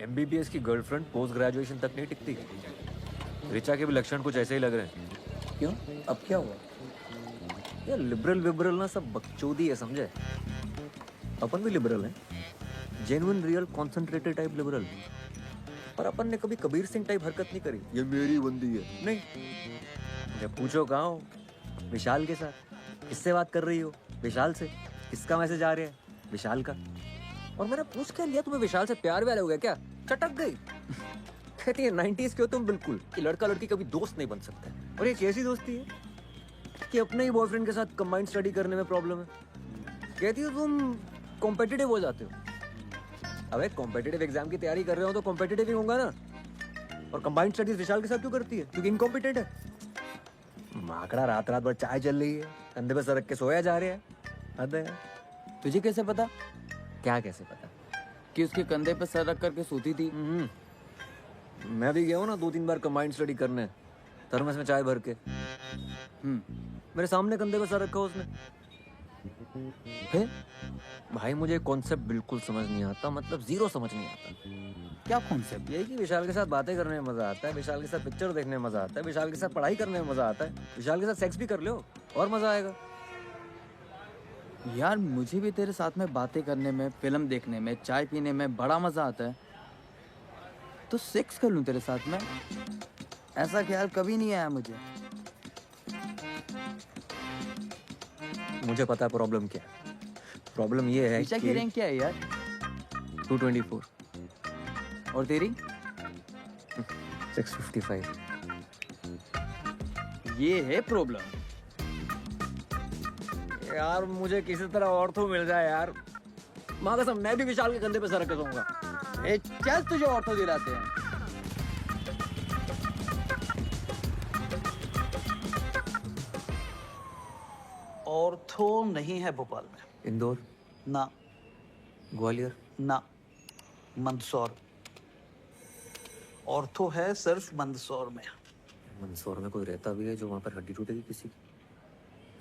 MBBS की girlfriend post graduation तक नहीं टिकती। ऋचा के भी लक्षण कुछ ऐसे ही लग रहे हैं। क्यों? अब क्या हुआ? ये लिबरल विबरल ना सब बकचोदी है, समझे? अपन भी लिबरल हैं, genuine real concentrated type liberal. पर अपन ने कभी कबीर सिंह टाइप हरकत नहीं करी, ये मेरी बंदी है, नहीं। जब पूछो कहाँ हो, विशाल के साथ। किससे बात कर रही हो? विशाल से। किसका मैसेज आ रहा है? विशाल का। और मैंने पूछ के लिया तुम्हें विशाल से प्यार व्यार हो गया क्या? चटक गई। कहती है 90s के हो तुम बिल्कुल, कि लड़का लड़की कभी दोस्त नहीं बन सकते। और ये कैसी दोस्ती है कि अपने ही बॉयफ्रेंड के साथ कंबाइंड स्टडी करने में प्रॉब्लम है। कहती हो तुम कॉम्पिटिटिव हो जाते हो। अबे कॉम्पिटिटिव एग्जाम की तैयारी कर रहे हो तो कॉम्पिटिटिव ही होगा ना। और कंबाइंड स्टडीज विशाल के साथ क्यों करती है? क्योंकि इनकॉम्पिटेंट है। माकड़ा रात रात भर चाय चल रही है, कंधे पे सर रख के सोया जा रहा है। हद है। तुझे कैसे पता क्या कैसे पता? कि उसके कंधे पे सर रख करके सोती थी? मैं भी गया हूँ ना 2-3 बार कंबाइंड स्टडी करने, थर्मस में चाय भर के। मेरे सामने कंधे पे सर रखा उसने। फिर भाई मुझे कॉन्सेप्ट बिल्कुल समझ नहीं आता, मतलब जीरो समझ नहीं आता। क्या कॉन्सेप्ट? यही कि विशाल के साथ बातें करने में मजा आता है, विशाल के साथ पिक्चर देखने में मजा आता है, विशाल के साथ पढ़ाई करने में मजा आता है, विशाल के साथ सेक्स भी कर लो और मजा आएगा। यार मुझे भी तेरे साथ में बातें करने में, फिल्म देखने में, चाय पीने में बड़ा मजा आता है। तो सेक्स कर लूं तेरे साथ में? ऐसा ख्याल कभी नहीं आया मुझे। मुझे पता है प्रॉब्लम क्या है। प्रॉब्लम ये है ईशा की कि रैंक क्या है यार? 224। और तेरी? 655। ये है प्रॉब्लम। यार मुझे किसी तरह ऑर्थो मिल जाए यार। माँ कसम मैं भी विशाल के कंधे पे सर रख के सोऊंगा। ए चल तुझे ऑर्थो दिलाते हैं। ऑर्थो नहीं है भोपाल में। इंदौर, ना ग्वालियर, ना, मंदसौर। ऑर्थो है सिर्फ मंदसौर में। मंदसौर में कोई रहता भी है जो वहाँ पर हड्डी टूटेगी किसी की?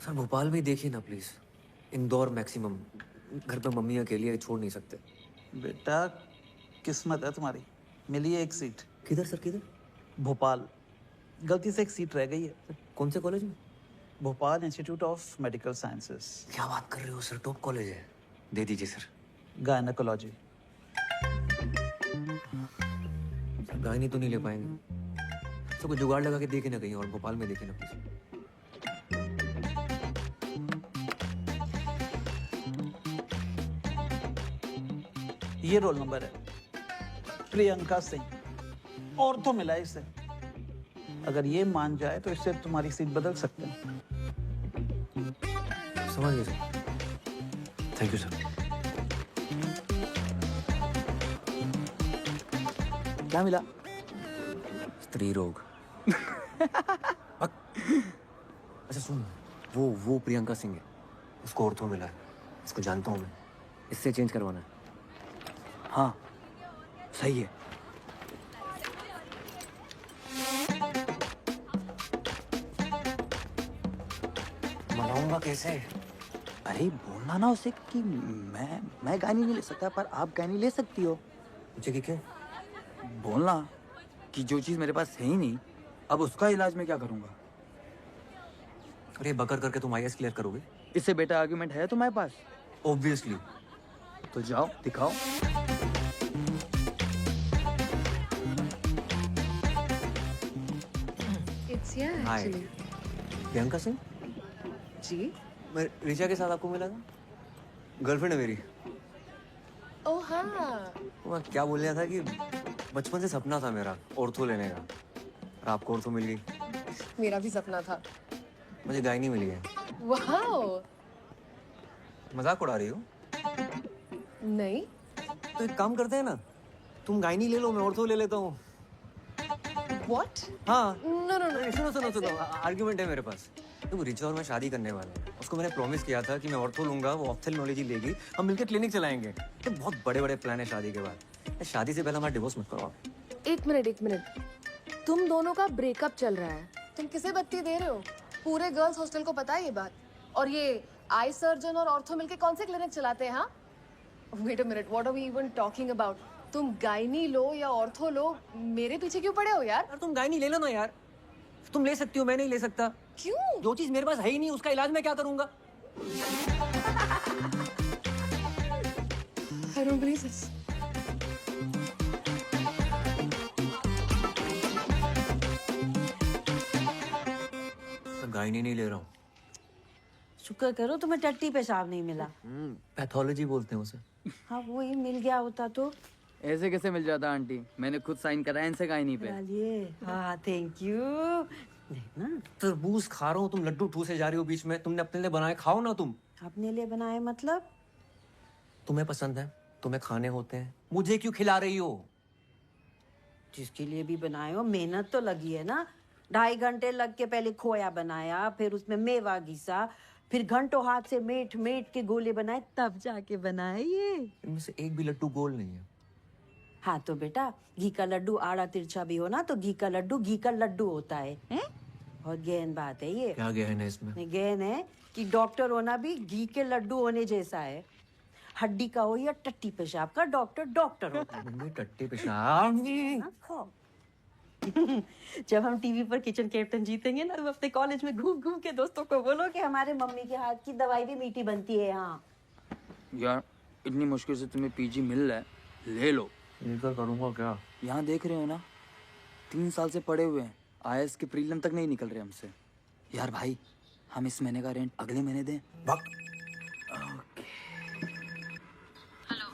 सर भोपाल में ही देखिए ना प्लीज। इंदौर मैक्सिमम। घर पे मम्मी अकेली है, छोड़ नहीं सकते। बेटा किस्मत है तुम्हारी, मिली है एक सीट। किधर सर, किधर? भोपाल। गलती से एक सीट रह गई है। कौन से कॉलेज में? Bhopal institute of medical sciences, क्या बात कर रहे हो सर, टॉप कॉलेज है। दे दीजिए सर। गायनेकोलॉजी। गायनी तो नहीं ले पाएंगे, तो कुछ जुगाड़ लगा के देखे ना कहीं और, भोपाल में देखे ना प्लीज। ये रोल नंबर है, प्रियंका सिंह। ऑर्थो मिला है इसे। अगर ये मान जाए तो इससे तुम्हारी सीट बदल सकते हैं। समझ गए सर, थैंक यू सर। क्या मिला? स्त्री रोग। अच्छा सुन, वो प्रियंका सिंह है, उसको ऑर्थो मिला है। इसको जानता हूँ मैं, इससे चेंज करवाना है। हाँ सही है। मनाऊंगा कैसे? अरे बोलना ना उसे कि मैं गानी नहीं ले सकता पर आप गानी ले सकती हो। मुझे क्या? बोलना कि जो चीज मेरे पास है ही नहीं, अब उसका इलाज मैं क्या करूंगा। अरे बकर करके तुम आईएएस क्लियर करोगे? इससे बेटा आर्गुमेंट है तुम्हारे पास? ऑब्वियसली। तो जाओ दिखाओ। It's here hi, actually. Priyanka Singh. जी? मैं ऋचा के साथ आपको मिला था, गर्लफ्रेंड है मेरी। ओह हाँ। मैं क्या बोल रहा था कि बचपन से सपना था मेरा ऑर्थो लेने का, और आपको ऑर्थो मिल गई। मेरा भी सपना था। मुझे गायनी मिली है। वाओ। मजाक उड़ा रही हो? नहीं। तो एक काम करते हैं ना, तुम गायनी ले लो, मैं ऑर्थो ले लेता हूँ। What? हाँ। No no no. सुनो, आर्ग्यूमेंट है मेरे पास। तो रिचा और मैं शादी करने वाले हैं। उसको मैंने प्रॉमिस किया था कि मैं ऑर्थो लूंगा, वो ऑप्थेल्मोलॉजी लेगी, हम मिलकर क्लिनिक चलाएंगे। तो बहुत बड़े बड़े प्लान है शादी के बाद। शादी से पहले हमारा डिवोर्स मत करो आप। एक मिनट। तुम दोनों का ब्रेकअप चल रहा है। तुम किसे बत्ती दे रहे हो? पूरे गर्ल्स हॉस्टल को पता है ये बात। और ये आई सर्जन और ऑर्थो मिलके कौन से क्लिनिक चलाते हैं? हाँ? Wait a minute. What are we even talking about? तुम गायनी लो या ऑर्थो लो, मेरे पीछे क्यों पड़े हो यार? यार तुम गायनी ले लो ना यार, तुम ले सकती हो, मैं नहीं ले सकता। क्यों? जो चीज मेरे पास है ही नहीं उसका इलाज मैं क्या करूंगा? I don't believe this. मैं गायनी नहीं ले रहा हूँ। शुक्र करो तुम्हें टट्टी पेशाब नहीं मिला। पैथोलॉजी बोलते हैं उसे। हाँ वही मिल गया होता तो। ऐसे कैसे मिल जाता आंटी? मैंने खुद साइन कराया इनसे गायनी पे। चलिए हाँ थैंक यू। देखना तरबूज खा रहा हूँ, तुम लड्डू ठूसे जा रही हो बीच में। तुमने अपने लिए बनाए, खाओ ना तुम। अपने लिए बनाए मतलब? तुम्हें पसंद है, तुम्हें खाने होते हैं, मुझे क्यों खिला रही हो? जिसके लिए भी बनाए हो मेहनत तो लगी है ना। 2.5 घंटे लग के पहले खोया बनाया, फिर उसमें मेवा घिसा, फिर घंटों हाथ से मेट मेट के गोले बनाए, तब जाके बनाए ये। इनमें से एक भी लड्डू गोल नहीं है। हाँ तो बेटा घी का लड्डू आड़ा तिरछा भी हो ना तो घी का लड्डू होता है, हैं? बहुत गहन बात है ये। क्या गहन है इसमें? नहीं, गहन है कि डॉक्टर होना भी घी के लड्डू होने जैसा है। हड्डी का हो या टट्टी पेशाब का, डॉक्टर डॉक्टर होता है। मम्मी टट्टी पेशाब। हाँ, खाओ। जब हम टीवी पर किचन कैप्टन जीतेंगे ना, तो अपने कॉलेज में घूम घूम के दोस्तों को बोलो कि हमारे मम्मी के हाथ की दवाई भी मीठी बनती है। हाँ यार इतनी मुश्किल से तुम्हें पीजी मिल रहा है, ले लो। लेकर करूंगा क्या? यहाँ देख रहे हो ना, 3 साल से पड़े हुए हैं, आईएएस के प्रीलिम तक नहीं निकल रहे हमसे। यार भाई हम इस महीने का रेंट अगले महीने दें।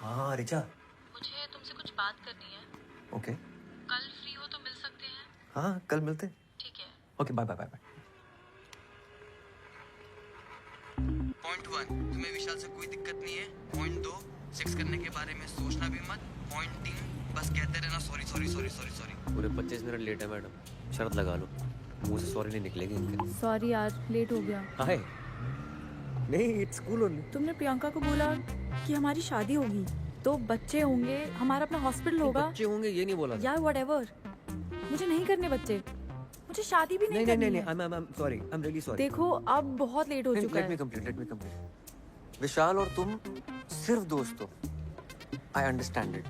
हाँ रिचा, मुझे तुमसे कुछ बात करनी है। ओके। कल फ्री हो तो मिल सकते हैं? हाँ कल मिलते हैं। ठीक है। Okay bye bye bye bye. Point 1, तुम्हें विशाल से कोई दिक्कत नहीं है। पॉइंट 2, सेक्स करने के बारे में सोचना भी मत। पॉइंट 3, बस कहते रहना sorry sorry sorry sorry sorry. पूरे 25 मिनट लेट है मैडम, शर्त लगा लो, मुंह से सॉरी नहीं निकलेगी इनके। सॉरी यार, लेट हो गया। हाय नहीं, इट्स कूल ओनली। तुमने प्रियंका को बोला कि हमारी शादी होगी तो बच्चे होंगे, हमारा अपना हॉस्पिटल होगा। बच्चे होंगे ये नहीं बोला था। यार व्हाटएवर, मुझे नहीं करने बच्चे, मुझे शादी भी नहीं नहीं करनी नहीं है। नहीं, I'm sorry, I'm really sorry। देखो अब बहुत लेट हो चुका Let me है। complete। विशाल और तुम सिर्फ दोस्त हो। I understand it,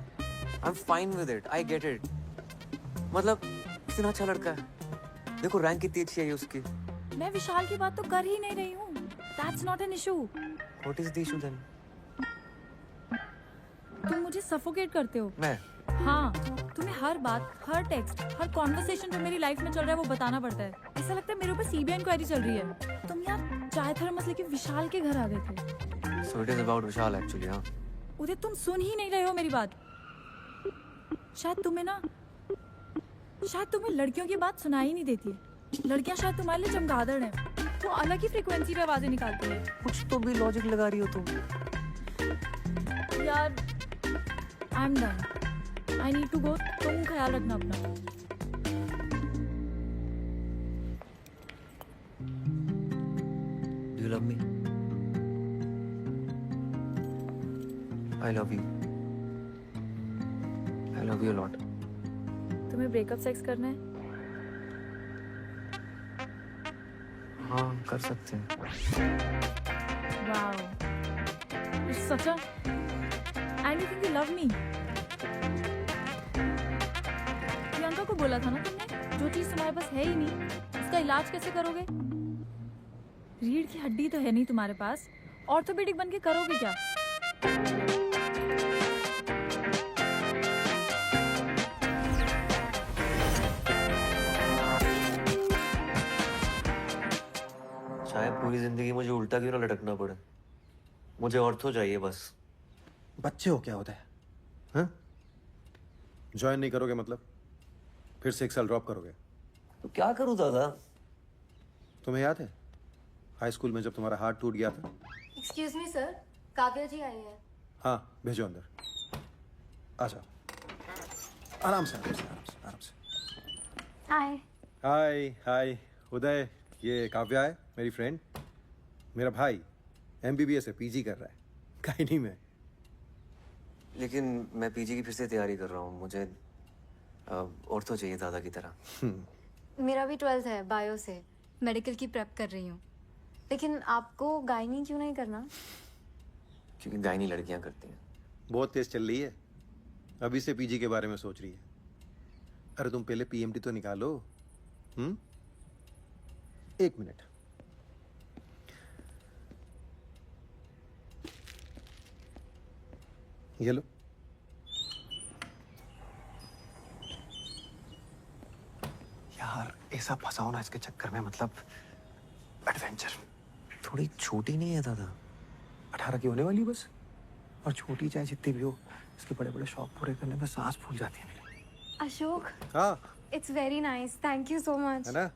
I'm fine with it, I get it। मतलब कितना अच्छा लड़का है, देखो रैंक कितनी अच्छी है उसकी। मैं विशाल की बात तो कर ही नहीं रही हूँ। That's not an issue। What is the issue then? तुम मुझे सफोकेट करते हो। मैं? हाँ, तुम्हें हर बात, हर टेक्स्ट, हर कॉन्वर्सेशन जो मेरी लाइफ में चल रहा है वो बताना पड़ता है। ऐसा लगता है मेरे ऊपर सीबीआई इंक्वायरी चल रही है। तुम यार चाय थर्मस लेके विशाल के घर आ गए थे। So it is about Vishal actually, हाँ। उदय तुम सुन ही नहीं रहे हो मेरी बात। शायद तुम्हें लड़कियों की बात सुनाई नहीं देती है। लड़कियां शायद तुम्हारे लिए चमगादड़ हैं, वो अलग ही फ्रीक्वेंसी पे आवाजें निकालती है। कुछ तो भी लॉजिक लगा रही हो तुम। यार I am done, I need to go. तुम ख्याल रखना अपना। Do you love me? I love you. I love you a lot. तुम्हें ब्रेकअप सेक्स करना है? हाँ कर सकते हैं। Wow, it's such a and you think you love me. Priyanka को बोला था ना तुमने, जो चीज तुम्हारे पास है ही नहीं उसका इलाज कैसे करोगे? रीढ़ की हड्डी तो है नहीं तुम्हारे पास, ऑर्थोपेडिक बन के करोगे क्या? शायद पूरी जिंदगी मुझे उल्टा क्यों ना लटकना पड़े, मुझे ऑर्थो चाहिए बस। बच्चे हो क्या होता है? हाँ? ज्वाइन नहीं करोगे मतलब? फिर से 1 साल ड्रॉप करोगे? तो क्या करूं दादा? तुम्हें याद है हाई स्कूल में जब तुम्हारा हार्ट टूट गया था? एक्सक्यूज मी सर, काव्या जी आई हैं। हाँ भेजो अंदर। आ जाओ, आराम से आराम से आराम से आराम से। हाय। हाय हाय उदय, ये काव्या है मेरी फ्रेंड। मेरा भाई MBBS है, PG कर रहा है गायनी में। लेकिन मैं पीजी की फिर से तैयारी कर रहा हूँ, मुझे ऑर्थो चाहिए दादा की तरह। मेरा भी 12th है, बायो से मेडिकल की प्रेप कर रही हूँ। लेकिन आपको गायनी क्यों नहीं करना? क्योंकि गायनी लड़कियां करती हैं। बहुत तेज चल रही है, अभी से पीजी के बारे में सोच रही है। अरे तुम पहले पीएमटी तो निकालो। 1 मिनट। ये लो। यार ऐसा फंसाओ ना इसके चक्कर में, मतलब एडवेंचर। थोड़ी छोटी नहीं है दादा, 18 की होने वाली बस। और छोटी चाहे जितनी भी हो, इसके बड़े बड़े शौक पूरे करने में सांस फूल जाती है मेरी। अशोक, हाँ it's very nice, thank you so much. है ना।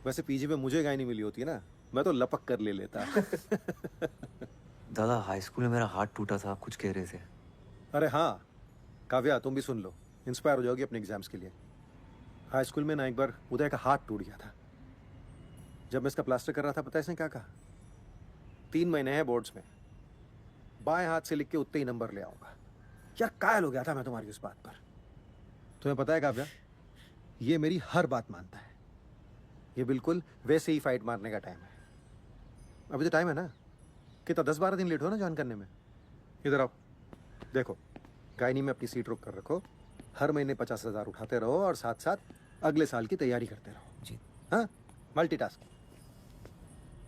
वैसे पीजी में मुझे गाय नहीं मिली होती ना, मैं तो लपक कर ले लेता। दादा हाई स्कूल में मेरा हाथ टूटा था, आप कुछ कह रहे थे। अरे हाँ काव्या, तुम भी सुन लो, इंस्पायर हो जाओगी अपने एग्जाम्स के लिए। हाई स्कूल में ना एक बार उदय का हाथ टूट गया था। जब मैं इसका प्लास्टर कर रहा था, पता है इसने क्या कहा? 3 महीने हैं बोर्ड्स में, बाएं हाथ से लिख के उतने ही नंबर ले आऊंगा। यार कायल हो गया था मैं तुम्हारी उस बात पर। तुम्हें पता है काव्या, ये मेरी हर बात मानता है। ये बिल्कुल वैसे ही फाइट मारने का टाइम है। अभी तो टाइम है ना, कितना 10-12 दिन लेट हो ना ज्वाइन करने में। इधर आओ, देखो गायनी में अपनी सीट रोक कर रखो, हर महीने 50,000 उठाते रहो और साथ साथ अगले साल की तैयारी करते रहो जी। हाँ, मल्टीटास्किंग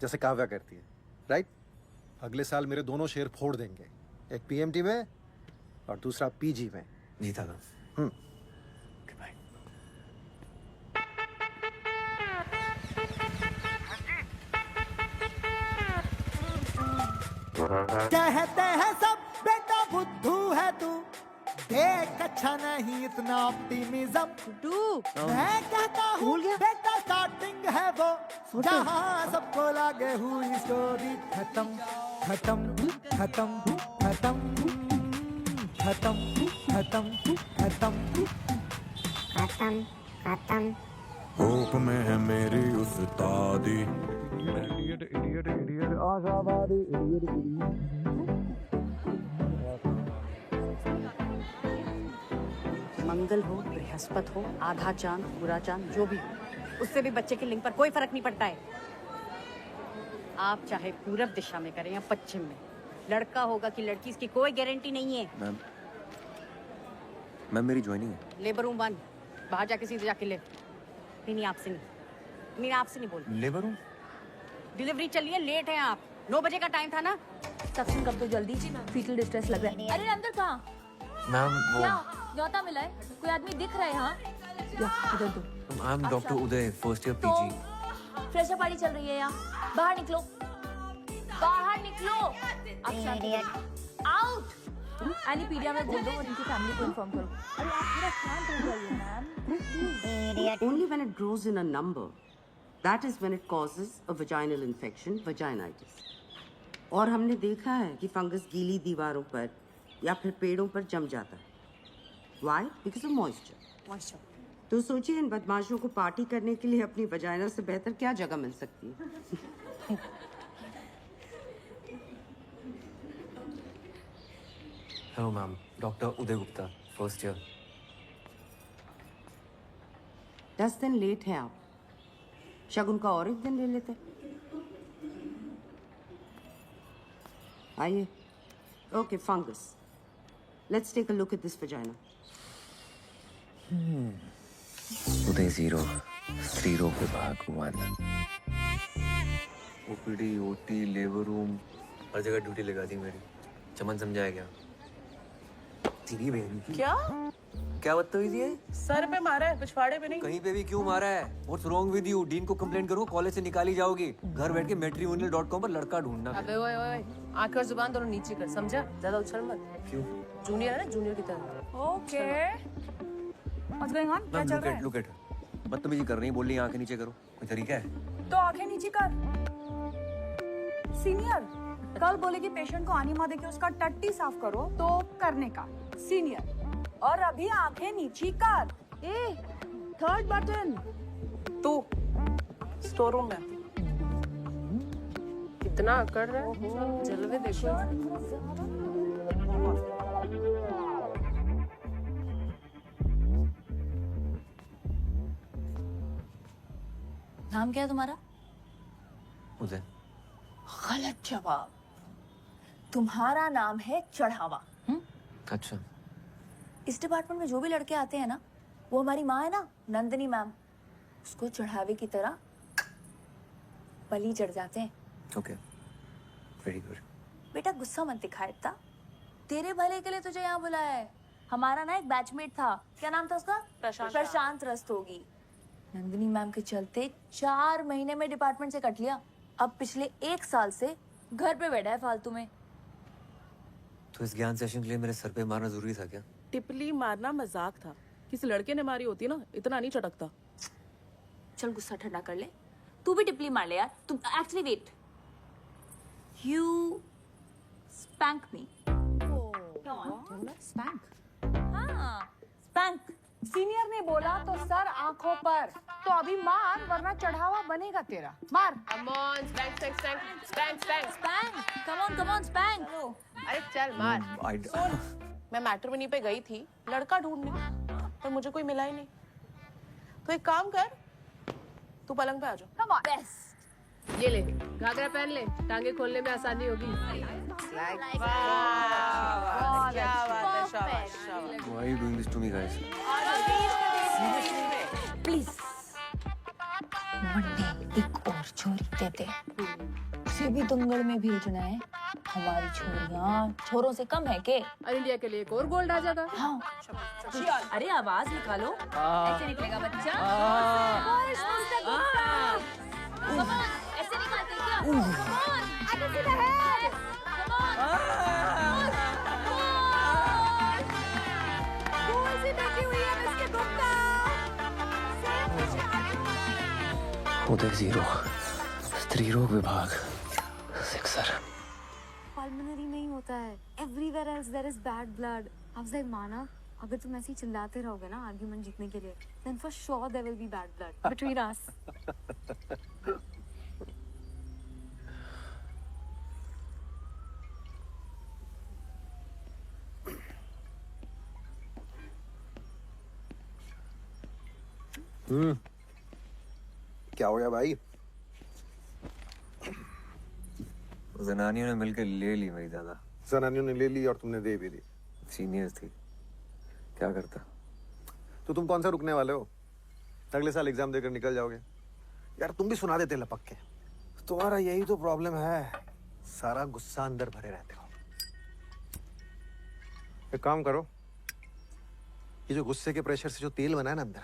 जैसे काव्या करती है, राइट। अगले साल मेरे दोनों शेयर फोड़ देंगे, एक पीएमटी में और दूसरा पीजी में। जी दादा। Okay bye. कहते हैं सब बेटा बुद्धू है तू, देख अच्छा नहीं इतना ऑप्टिमिज्म। मैं कहता हूँ बेटा स्टार्टिंग है वो, जहाँ सबको लगे हुई स्टोरी खत्म खत्म खत्म खत्म खत्म खत्म खत्म खत्म खत्म। होप में है मेरी उस्तादी। मंगल हो, बृहस्पति हो, आधा चांद, पूरा चांद, जो भी हो, उससे भी बच्चे की लिंग पर कोई फर्क नहीं पड़ता है। आप चाहे पूरब दिशा में करें या पश्चिम में, लड़का होगा कि लड़की, इसकी कोई गारंटी नहीं है। मैम मेरी ज्वाइनिंग है। लेबर रूम 1, बाहर जाके सीधे जाके ले। नहीं आपसे नहीं, नहीं आपसे नहीं बोल। Labour room? डिलीवरी चलिए, लेट है आप। 9 बजे का टाइम था ना। सक्शन कर दो जल्दी, फीटल डिस्ट्रेस लग रहा है। अरे अंदर कहाँ? मैम वो क्या न्योता मिला है? कोई आदमी दिख रहा है? हाँ इधर दो। आई am doctor Uday, first year तो पीजी। फ्रेशर पार्टी चल रही है यहाँ, बाहर निकलो, बाहर निकलो। आप शांत आउट। एनीपीडिया में बोल दो और इनकी फैमिली को इन्फॉर्म करो। अरे आप थोड़ा शांत हो जाइए ma'am. Only when it grows in a number, that is when it causes a vaginal infection, vaginitis. और हमने देखा है कि फंगस गीली दीवारों पर या फिर पेड़ों पर जम जाता है। Why? Because of moisture. तो सोचिए इन बदमाशों को पार्टी करने के लिए अपनी वजाइना से बेहतर क्या जगह मिल सकती है। हेलो मैम, डॉक्टर उदय गुप्ता, फर्स्ट ईयर। 10 दिन लेट हैं आप, शगुन का और एक दिन ले लेते। आइए। Okay, fungus. Let's take a look at this vagina. Uday 0, स्त्री रोग विभाग 1। ओपीडी, ओटी, लेबर रूम, हर जगह ड्यूटी लगा दी मेरी। चमन समझाया क्या? तेरी बहन की क्या बदतमीजी है? सर पे मारा है, पिछवाड़े पे नहीं। कहीं पे भी क्यों मारा है? What's wrong with you? Dean को कंप्लेंट करो, कॉलेज से निकाली जाओगी। घर बैठ के matrimonial.com पर लड़का ढूंढना। अबे ओए ओए, आंखें और जुबान दोनों नीचे कर, समझा? ज्यादा उछल मत। क्यों? जूनियर है ना, जूनियर की तरह। Okay what's going on? क्या चल रहा है? लुक एट बदतमीजी कर रही है, बोल रही है आंखें नीचे करो। कोई तरीका है? तो आंखें नीचे कर। सीनियर कल बोले कि पेशेंट को आनी माँ देके उसका टट्टी साफ करो, तो करने का सीनियर। और अभी आंखें नीची कर। ए थर्ड बटन। तू स्टोर रूम में कितना कर रहा है, जलवे देखो। नाम क्या है तुम्हारा? उदय। गलत जवाब। तुम्हारा नाम है चढ़ावा। अच्छा, इस डिपार्टमेंट में जो भी लड़के आते हैं ना, वो हमारी माँ है ना, नंदिनी मैम, उसको चढ़ावे की तरह बलि चढ़ जाते हैं। Okay, very good. बेटा गुस्सा मत दिखा इतना, तेरे भले के लिए तुझे यहाँ बुलाया है। हमारा ना एक बैचमेट था, क्या नाम था उसका? प्रशांत रस्तोगी। नंदिनी मैम के चलते 4 महीने में डिपार्टमेंट से कट लिया। अब पिछले 1 साल से घर पे बैठा है फालतू में। तो इस ज्ञान सेशन के लिए मेरे सर पे मारना जरूरी था क्या? टिपली मारना मजाक था। किसी लड़के ने मारी होती ना, इतना नहीं चटकता। चल गुस्सा ठंडा कर ले, तू भी टिपली मार ले यार। तू actually wait, you spank me. Spank? हाँ, स्पैंक। सीनियर ने बोला तो सर आंखों पर, तो अभी मार वरना चढ़ावा बनेगा तेरा। मार। Come on, spank, spank, spank, spank, spank. Spank, come on, spank. अरे चल मार। सुन, मैं मैट्रिमोनी पे गई थी लड़का ढूंढने, पर मुझे कोई मिला ही नहीं। तो एक काम कर, तू पलंग पे आ जा। Come on, best. ये ले, घाघरा पहन ले, टांगे खोलने में आसानी होगी। Why are you doing this to me, guys? Please Monday एक और छोरी दे दे, उसे भी दंगल में भेजना है। हमारी छोरियां छोरों से कम है के? और इंडिया के लिए एक और गोल्ड आ जाएगा। हाँ। अरे आवाज निकालो, ऐसे निकलेगा बच्चा। ऐसे निकालते क्या? Come on, आगे सीधा है। Come on, कौन सी बैठी हुई है इसके गुप्ता? उदय 0, स्त्री रोग विभाग, सिक्सर। पल्मोनरी में ही होता है, everywhere else there is bad blood. Afzal माना, अगर तुम ऐसे ही चिल्लाते रहोगे ना आर्गुमेंट जीतने के लिए, then for sure there will be bad blood between us. क्या हो गया भाई? जनानियों ने मिलकर ले ली मेरी दादा। जनानियों ने ले ली और तुमने दे भी दी। सीनियर्स थी, क्या करता। तो तुम कौन सा रुकने वाले हो? अगले साल एग्जाम देकर निकल जाओगे। यार तुम भी सुना देते लपक के। तुम्हारा यही तो प्रॉब्लम है, सारा गुस्सा अंदर भरे रहते हो। एक काम करो, ये जो गुस्से के प्रेशर से जो तेल बना है ना अंदर,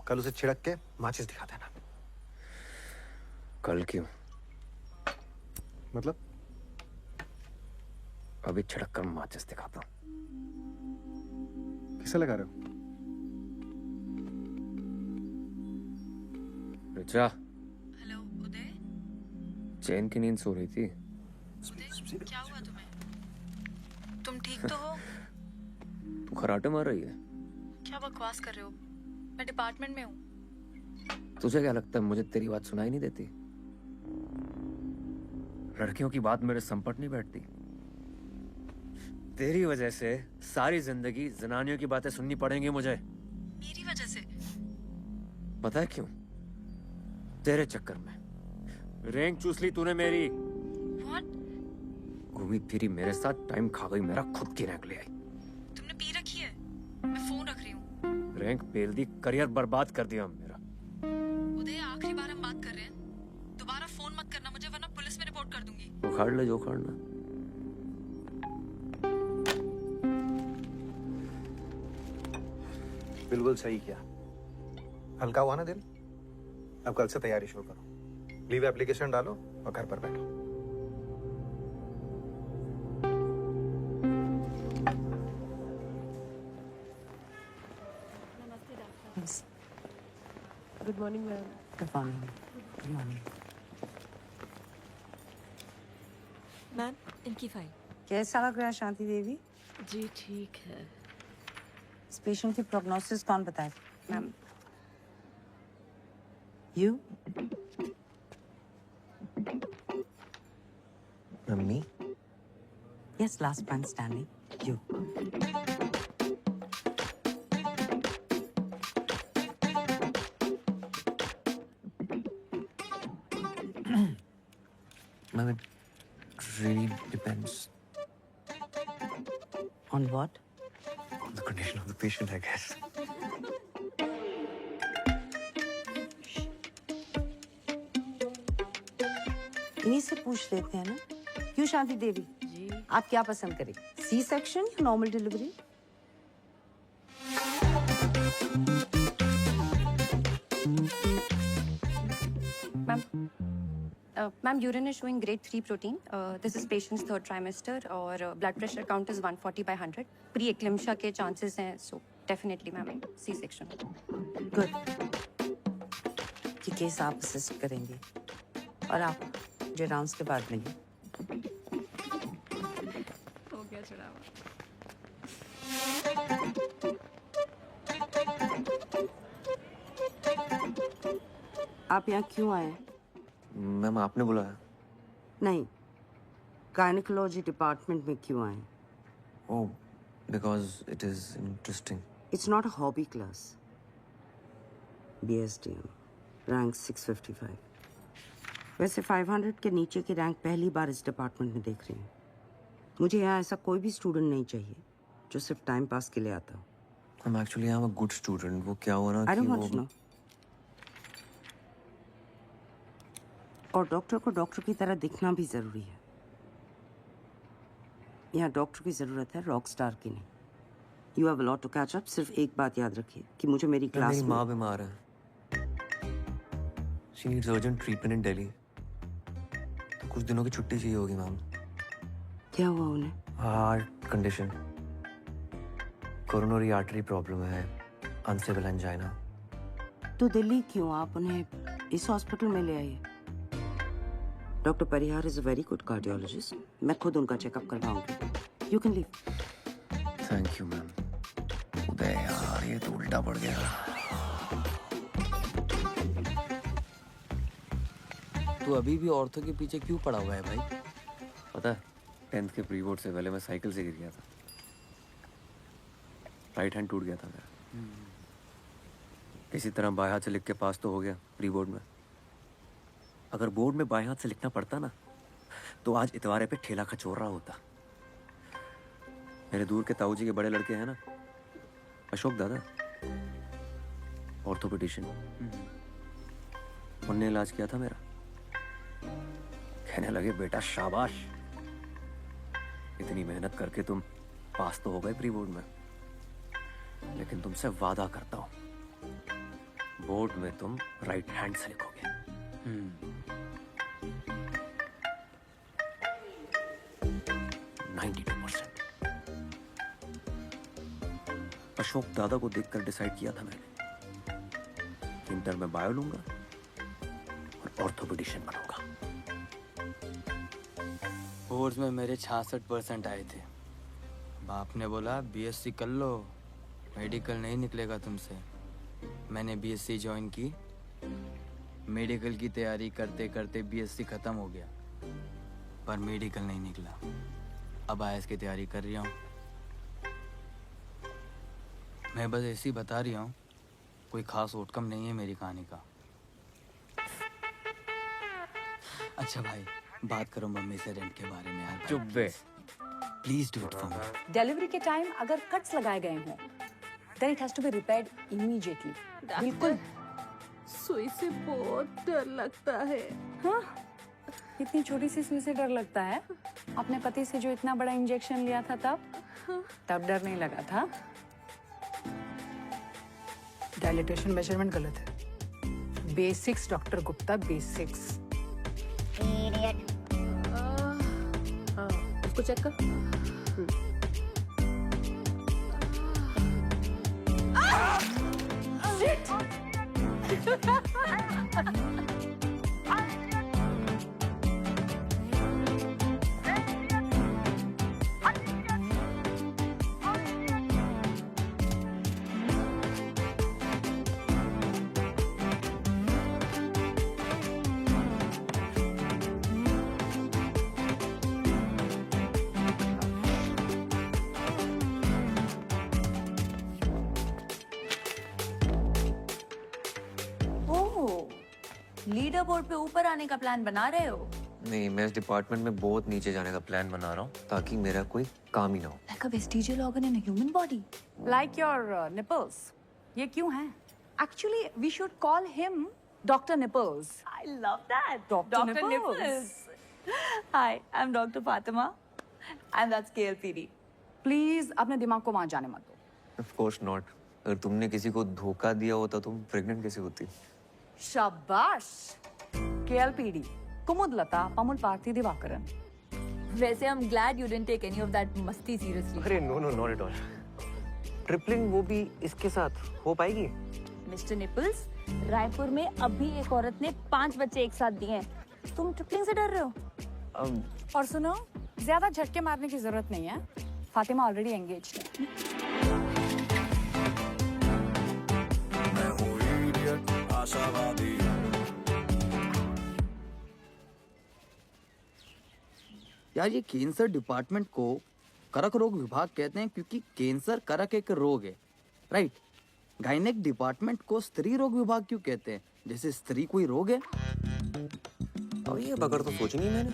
कल उसे छिड़क के माचिस दिखा देना। कल क्यों? मतलब? अभी छिड़क कर माचिस दिखाता हूँ। किसे लगा रहे हो? रिचा। हेलो उदय। चैन की नींद सो रही थी। उदय, क्या हुआ तुम्हें? तुम ठीक तो हो? तू खराटे मार रही है? क्या बकवास कर रहे हो? मैं डिपार्टमेंट में हूँ। तुझे क्या लगता है मुझे तेरी बात सुनाई नहीं देती? लड़कियों की बात मेरे संपट नहीं बैठती। तेरी वजह से सारी जिंदगी जनानियों की बातें सुननी पड़ेंगी मुझे। मेरी वजह से? पता है क्यों? तेरे चक्कर में रैंक चूस ली तूने मेरी। What? घूमी फिरी मेरे साथ टाइम खा गई मेरा, खुद की रैंक ले आई। तुमने पी रखी है? मैं फोन रख रही हूँ। रैंक पेल दी, करियर बर्बाद कर दिया मेरा। उदय, आखिरी बार हम बात कर रहे हैं। दोबारा फोन मत करना मुझे, वरना पुलिस में रिपोर्ट कर दूंगी। उखाड़ ले जो उखाड़ना। बिल्कुल सही किया। हल्का हुआ ना दिल? अब कल से तैयारी शुरू करो। लीव एप्लीकेशन डालो और घर पर बैठो। Good morning ma'am. Good morning. Ma'am, इनकी फाइल। कैसा लग रहा है शांति देवी? जी ठीक है। इस पेशेंट की प्रोग्नोसिस कौन बताए? Ma'am. You? Mummy? Yes, last man standing. You. Ma'am, it really depends. On what? The condition of the patient, I guess. इन्हीं से पूछ लेते हैं ना। क्यों शांति देवी जी, आप क्या पसंद करें, सी सेक्शन या normal delivery? Ma'am urine is showing grade 3 protein. This is patient's third trimester और blood pressure count is 140/100. Pre eclampsia के चांसेस हैं, so definitely ma'am C section. Good. ये केस आप असिस्ट करेंगे और आप मुझे राउंड्स के बाद मिलिए। हो गया चढ़ावा। आप यहाँ क्यों आए? मैम आपने बुलाया? नहीं, गायनेकोलॉजी डिपार्टमेंट में क्यों आए? Oh, because it is interesting. It's not a hobby class. BSDM, rank 655. वैसे 500 के नीचे की रैंक पहली बार इस डिपार्टमेंट में देख रही हूँ। मुझे यहाँ ऐसा कोई भी स्टूडेंट नहीं चाहिए जो सिर्फ टाइम पास के लिए आता हो। I'm actually I'm a good student. वो क्या हुआ ना I कि don't वो want to know. और डॉक्टर को डॉक्टर की तरह दिखना भी जरूरी है। यहाँ डॉक्टर की जरूरत है, रॉक स्टार की नहीं। You have a lot to catch up. सिर्फ एक बात याद रखिए कि मुझे मेरी क्लास मेरी में माँ बीमार है। She needs urgent treatment in Delhi. तो कुछ दिनों की छुट्टी चाहिए होगी मैम। क्या हुआ उन्हें? Heart condition, coronary artery problem है, अनस्टेबल एंजाइना। तो दिल्ली क्यों? आप उन्हें इस हॉस्पिटल में ले आइए। Doctor Parihar is a very good cardiologist. मैं खुद उनका चेकअप करवाऊंगी। You can leave. Thank you ma'am. Uday यार ये तो उल्टा पड़ गया। तू अभी भी औरतों के पीछे क्यों पड़ा हुआ है भाई? पता है 10th के प्री बोर्ड से पहले मैं साइकिल से गिर गया था। राइट हैंड टूट गया था मेरा। किसी तरह बाएं हाथ से लिख के पास तो हो गया प्री बोर्ड में। अगर बोर्ड में बाएं हाथ से लिखना पड़ता ना तो आज इतवारे पे ठेला खचोर रहा होता। मेरे दूर के ताऊ जी के बड़े लड़के हैं ना, अशोक दादा, ऑर्थोपेडिशियन, उनने इलाज किया था मेरा। कहने लगे बेटा शाबाश, इतनी मेहनत करके तुम पास तो हो गए प्री बोर्ड में, लेकिन तुमसे वादा करता हूं बोर्ड में तुम राइट हैंड से लिखोगे। 92%। अशोक दादा को देखकर डिसाइड किया था मैंने, इंटर में बायो लूंगा और ऑर्थोपेडिशियन बनूंगा। बोर्ड्स में मेरे 66% आए थे। बाप ने बोला बीएससी कर लो, मेडिकल नहीं निकलेगा तुमसे। मैंने बीएससी ज्वाइन की। मेडिकल की तैयारी करते करते बीएससी खत्म हो गया, पर मेडिकल नहीं निकला। अब आईएएस की तैयारी कर रही हूँ। मैं बस ऐसे ही बता रही हूँ, कोई खास आउटकम नहीं है मेरी कहानी का। अच्छा भाई, बात करो मम्मी से रेंट के बारे में यार। चुप बे। Please do it for me. Delivery के टाइम अगर कट्स लगाए गए हों, then it has to be repaired immediately. बिल्कुल। सुई से बहुत डर लगता है। हाँ? इतनी छोटी सी सुई से डर लगता है? अपने पति से जो इतना बड़ा इंजेक्शन लिया था तब डर नहीं लगा था? डायलिटेशन मेजरमेंट गलत है। Basics doctor Gupta, basics. उसको चेक कर। लीडर बोर्ड पे ऊपर आने का प्लान बना रहे हो? नहीं, मैं इस डिपार्टमेंट में बहुत नीचे जाने का प्लान बना रहा हूँ ताकि मेरा कोई काम ही ना हो। Like a vestigial organ in a human body. Like your nipples. ये क्यों है? Actually, we should call him Dr. Nipples. I love that. Dr. Nipples. Hi, I'm Dr. Fatima, and that's KLPD. Please, अपने दिमाग को वहाँ जाने मत दो. Of course not. अगर तुमने किसी को धोखा दिया होता तुम प्रेग्नेंट कैसे होती? शाबाश. KLPD. कुमुदलता पमुल पार्थी दिवाकरन. वैसे I'm glad you didn't take any of that मस्ती seriously. अरे no no not at all. Tripling वो भी इसके साथ हो पाएगी? मिस्टर निपल्स, रायपुर में अभी एक औरत ने 5 बच्चे एक साथ दिए हैं. तुम ट्रिपलिंग से डर रहे हो? और सुनो, ज्यादा झटके मारने की जरूरत नहीं है. फातिमा ऑलरेडी एंगेज्ड है. मैं हूँ idiot, आशावादी. यार ये कैंसर डिपार्टमेंट को करक रोग विभाग कहते हैं क्योंकि कैंसर करक एक रोग है, राइट? गायनेक डिपार्टमेंट को स्त्री रोग विभाग क्यों कहते हैं? जैसे स्त्री कोई रोग है? और ये बगर तो सोची नहीं मैंने.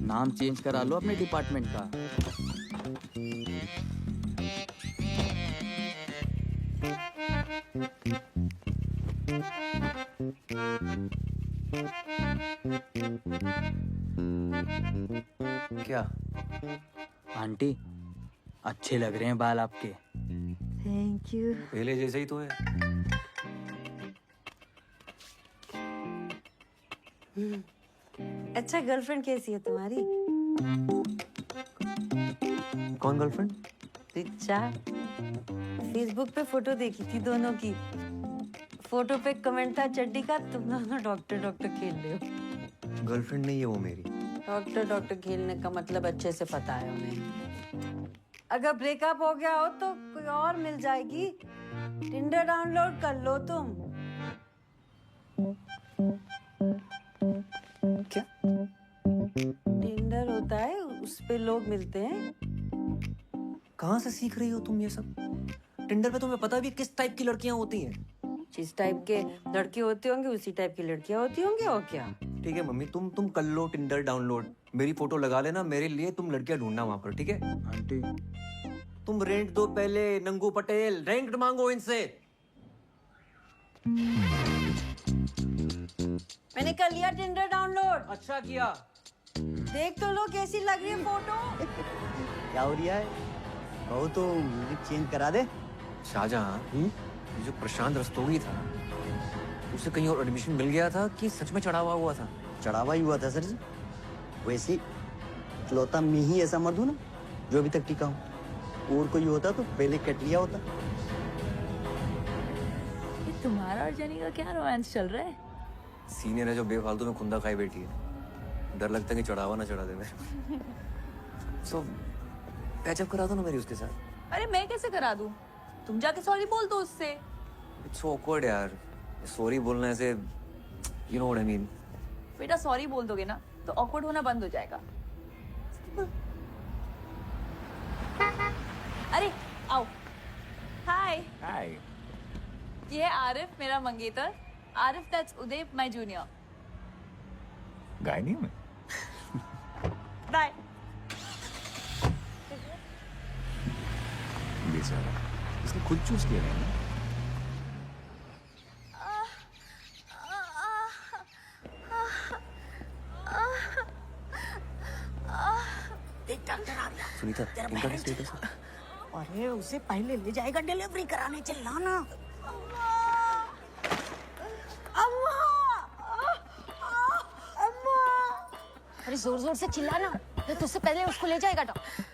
नाम चेंज करा लो अपने डिपार्टमेंट का. क्या? आंटी, अच्छे लग रहे हैं बाल आपके. Thank you. पहले जैसे ही तो है. अच्छा, गर्लफ्रेंड कैसी है तुम्हारी? कौन गर्लफ्रेंड? रिचा. फेसबुक पे फोटो देखी थी दोनों की. फोटो पे कमेंट था चड्डी का, तुम दोनों डॉक्टर डॉक्टर खेल रहे हो. गर्लफ्रेंड नहीं है वो मेरी. डॉक्टर डॉक्टर खेलने का मतलब अच्छे से पता है उन्हें. अगर ब्रेकअप हो गया हो तो कोई और मिल जाएगी. टिंडर डाउनलोड कर लो तुम. क्या? टिंडर होता है, उस पे लोग मिलते हैं. कहाँ से सीख रही हो तुम ये सब? टिंडर पे तुम्हें पता भी किस टाइप की लड़कियां होती हैं? जिस टाइप के लड़के होते होंगे उसी टाइप की लड़कियां होती होंगी. और क्या? ठीक है मम्मी, तुम कर लो टिंडर डाउनलोड. मेरी फोटो लगा लेना मेरे लिए. तुम लड़कियां ढूंढना वहां पर, ठीक है? आंटी, तुम रेंट दो पहले. नंगू पटेल, रेंट मांगो इनसे. मैंने कर लिया टिंडर डाउनलोड. अच्छा किया. देख तो लो कैसी लग रही है फोटो. क्या हो रहा है? बहू तो म्यूजिक चेंज करा दे. शाहजहां, ये जो प्रशांत रस्तोगी था, उसे कहीं और एडमिशन मिल गया था कि सच में चढ़ावा हुआ था? चढ़ावा ही हुआ था सर जी. वैसे इकलौता मैं ही ऐसा मर्द हूं ना जो अभी तक टिका हूं. और कोई होता तो पहले कट लिया होता. ये तुम्हारा और जेनी का क्या रोमांस चल रहा है? सीनियर है जो बेफालतू में खुंदा खाई बैठी है. डर लगता है कि चढ़ावा ना चढ़ा दे मैं. सो पैचअप करा दो ना मेरी उसके साथ. अरे मैं कैसे करा दूं? तुम जाके सॉरी बोल दो उससे. इट्स ऑकवर्ड यार. सॉरी बोलना ऐसे, you know what I mean. बेटा सॉरी बोल दोगे ना तो ऑकवर्ड होना बंद हो जाएगा. अरे आओ. हाय. हाय. ये है आरिफ, मेरा मंगेतर. Arif, that's Uday, my junior. Gynae में. बाय. बेचारा, इसने खुद चूज किया है ना. सुनीता, इनका क्या स्टेटस है? अरे उसे पहले ले जाएगा डिलीवरी कराने. चिल्लाना. अम्मा, अम्मा. अरे जोर जोर से चिल्लाना. तुझसे पहले उसको ले जाएगा डॉक्टर.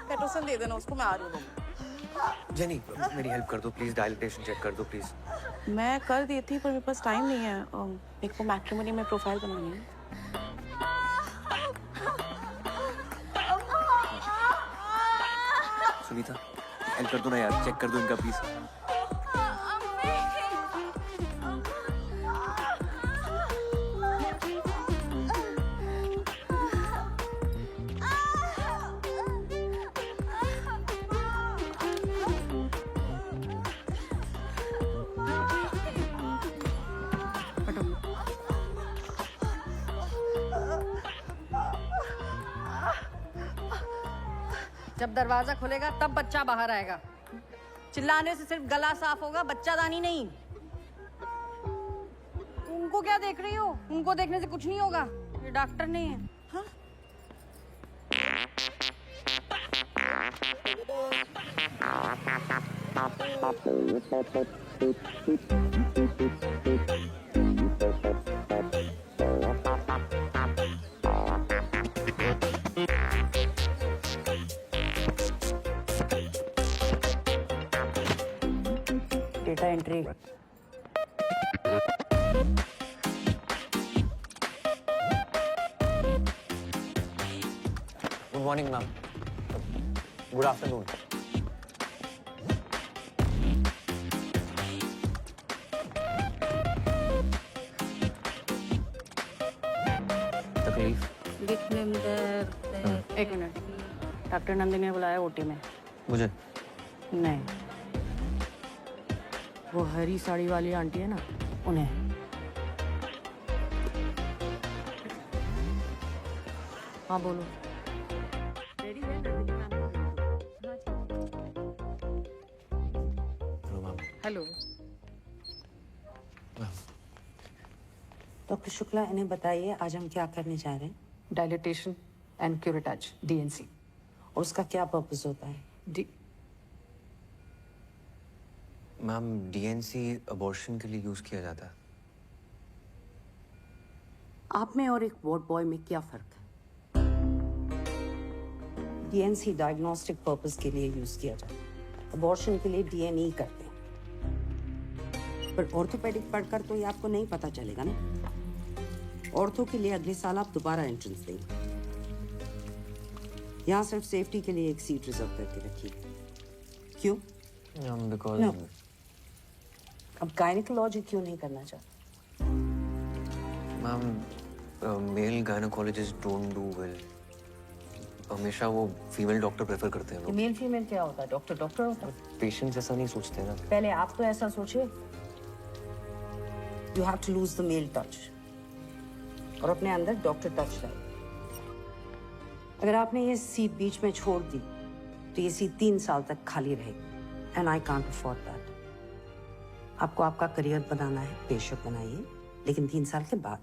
पेट्रोसन दे देना उसको, मैं आ रही हूँ. जेनी, मेरी हेल्प कर दो प्लीज. डायलिटेशन चेक कर दो प्लीज. मैं कर दी थी पर मेरे पास टाइम नहीं है. मेरे को मैट्रिमोनी में प्रोफाइल बनानी है. सुनीता, हेल्प कर दो ना यार. चेक कर दो इनका प्लीज. जब दरवाजा खुलेगा तब बच्चा बाहर आएगा। चिल्लाने से सिर्फ गला साफ होगा, बच्चादानी नहीं। उनको क्या देख रही हो? उनको देखने से कुछ नहीं होगा, ये डॉक्टर नहीं है। हाँ? Data entry. Good morning ma'am. Good afternoon. तकलीफ? एक मिनट, डॉक्टर नंदिनी ने बुलाया ओटी में। मुझे? नहीं, वो हरी साड़ी वाली आंटी है ना, उन्हें। हाँ बोलो। हेलो डॉक्टर शुक्ला, इन्हें बताइए आज हम क्या करने जा रहे हैं। Dilatation and curettage, DNC। और उसका क्या पर्पस होता है? मैम, DNC अबॉर्शन के लिए यूज किया जाता है। आप में और एक वार्ड बॉय में क्या फर्क है? DNC डायग्नोस्टिक पर्पस के लिए यूज किया जाता है, अबॉर्शन के लिए DNE करते हैं। पर ऑर्थोपेडिक पढ़कर तो ये आपको नहीं पता चलेगा ना। ऑर्थो के लिए अगले साल आप दोबारा एंट्रेंस देंगे। यहाँ सिर्फ सेफ्टी के लिए एक सीट रिजर्व करके रखिए। क्यों? Because No. अब गायनेकोलॉजी क्यों नहीं करना चाहते? Ma'am, male gynaecologist don't do well. हमेशा वो फीमेल डॉक्टर प्रेफर करते हैं लोग। मेल फीमेल क्या होता है? डॉक्टर डॉक्टर होता है। पेशेंट्स ऐसा नहीं सोचते ना। पहले आप तो ऐसा सोचे। You have to lose the male touch और अपने अंदर डॉक्टर टच लाए। अगर आपने ये सीट बीच में छोड़ दी तो ये सीट 3 साल तक खाली रहेगी and I can't afford that. आपको आपका करियर बनाना है, बेशक बनाइए, लेकिन 3 साल के बाद।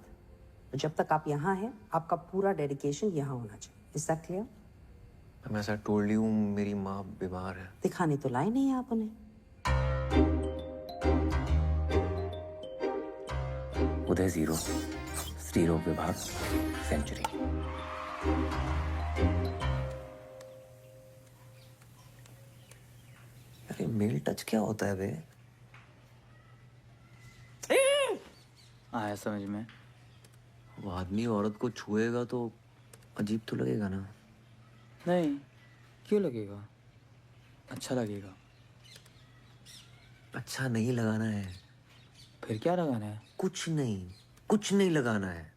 जब तक आप यहाँ हैं, आपका पूरा डेडिकेशन यहाँ होना चाहिए। Is that clear? मैं ऐसा टोल्ड यू, मेरी माँ बीमार है। दिखाने तो लाए नहीं आप उन्हें। उदय 0, स्त्री रोग विभाग, सेंचुरी। अरे मेल टच क्या होता है बे? आया समझ में। वो आदमी औरत को छुएगा तो अजीब तो लगेगा ना। नहीं, क्यों लगेगा? अच्छा लगेगा। अच्छा नहीं लगाना है। फिर क्या लगाना है? कुछ नहीं लगाना है।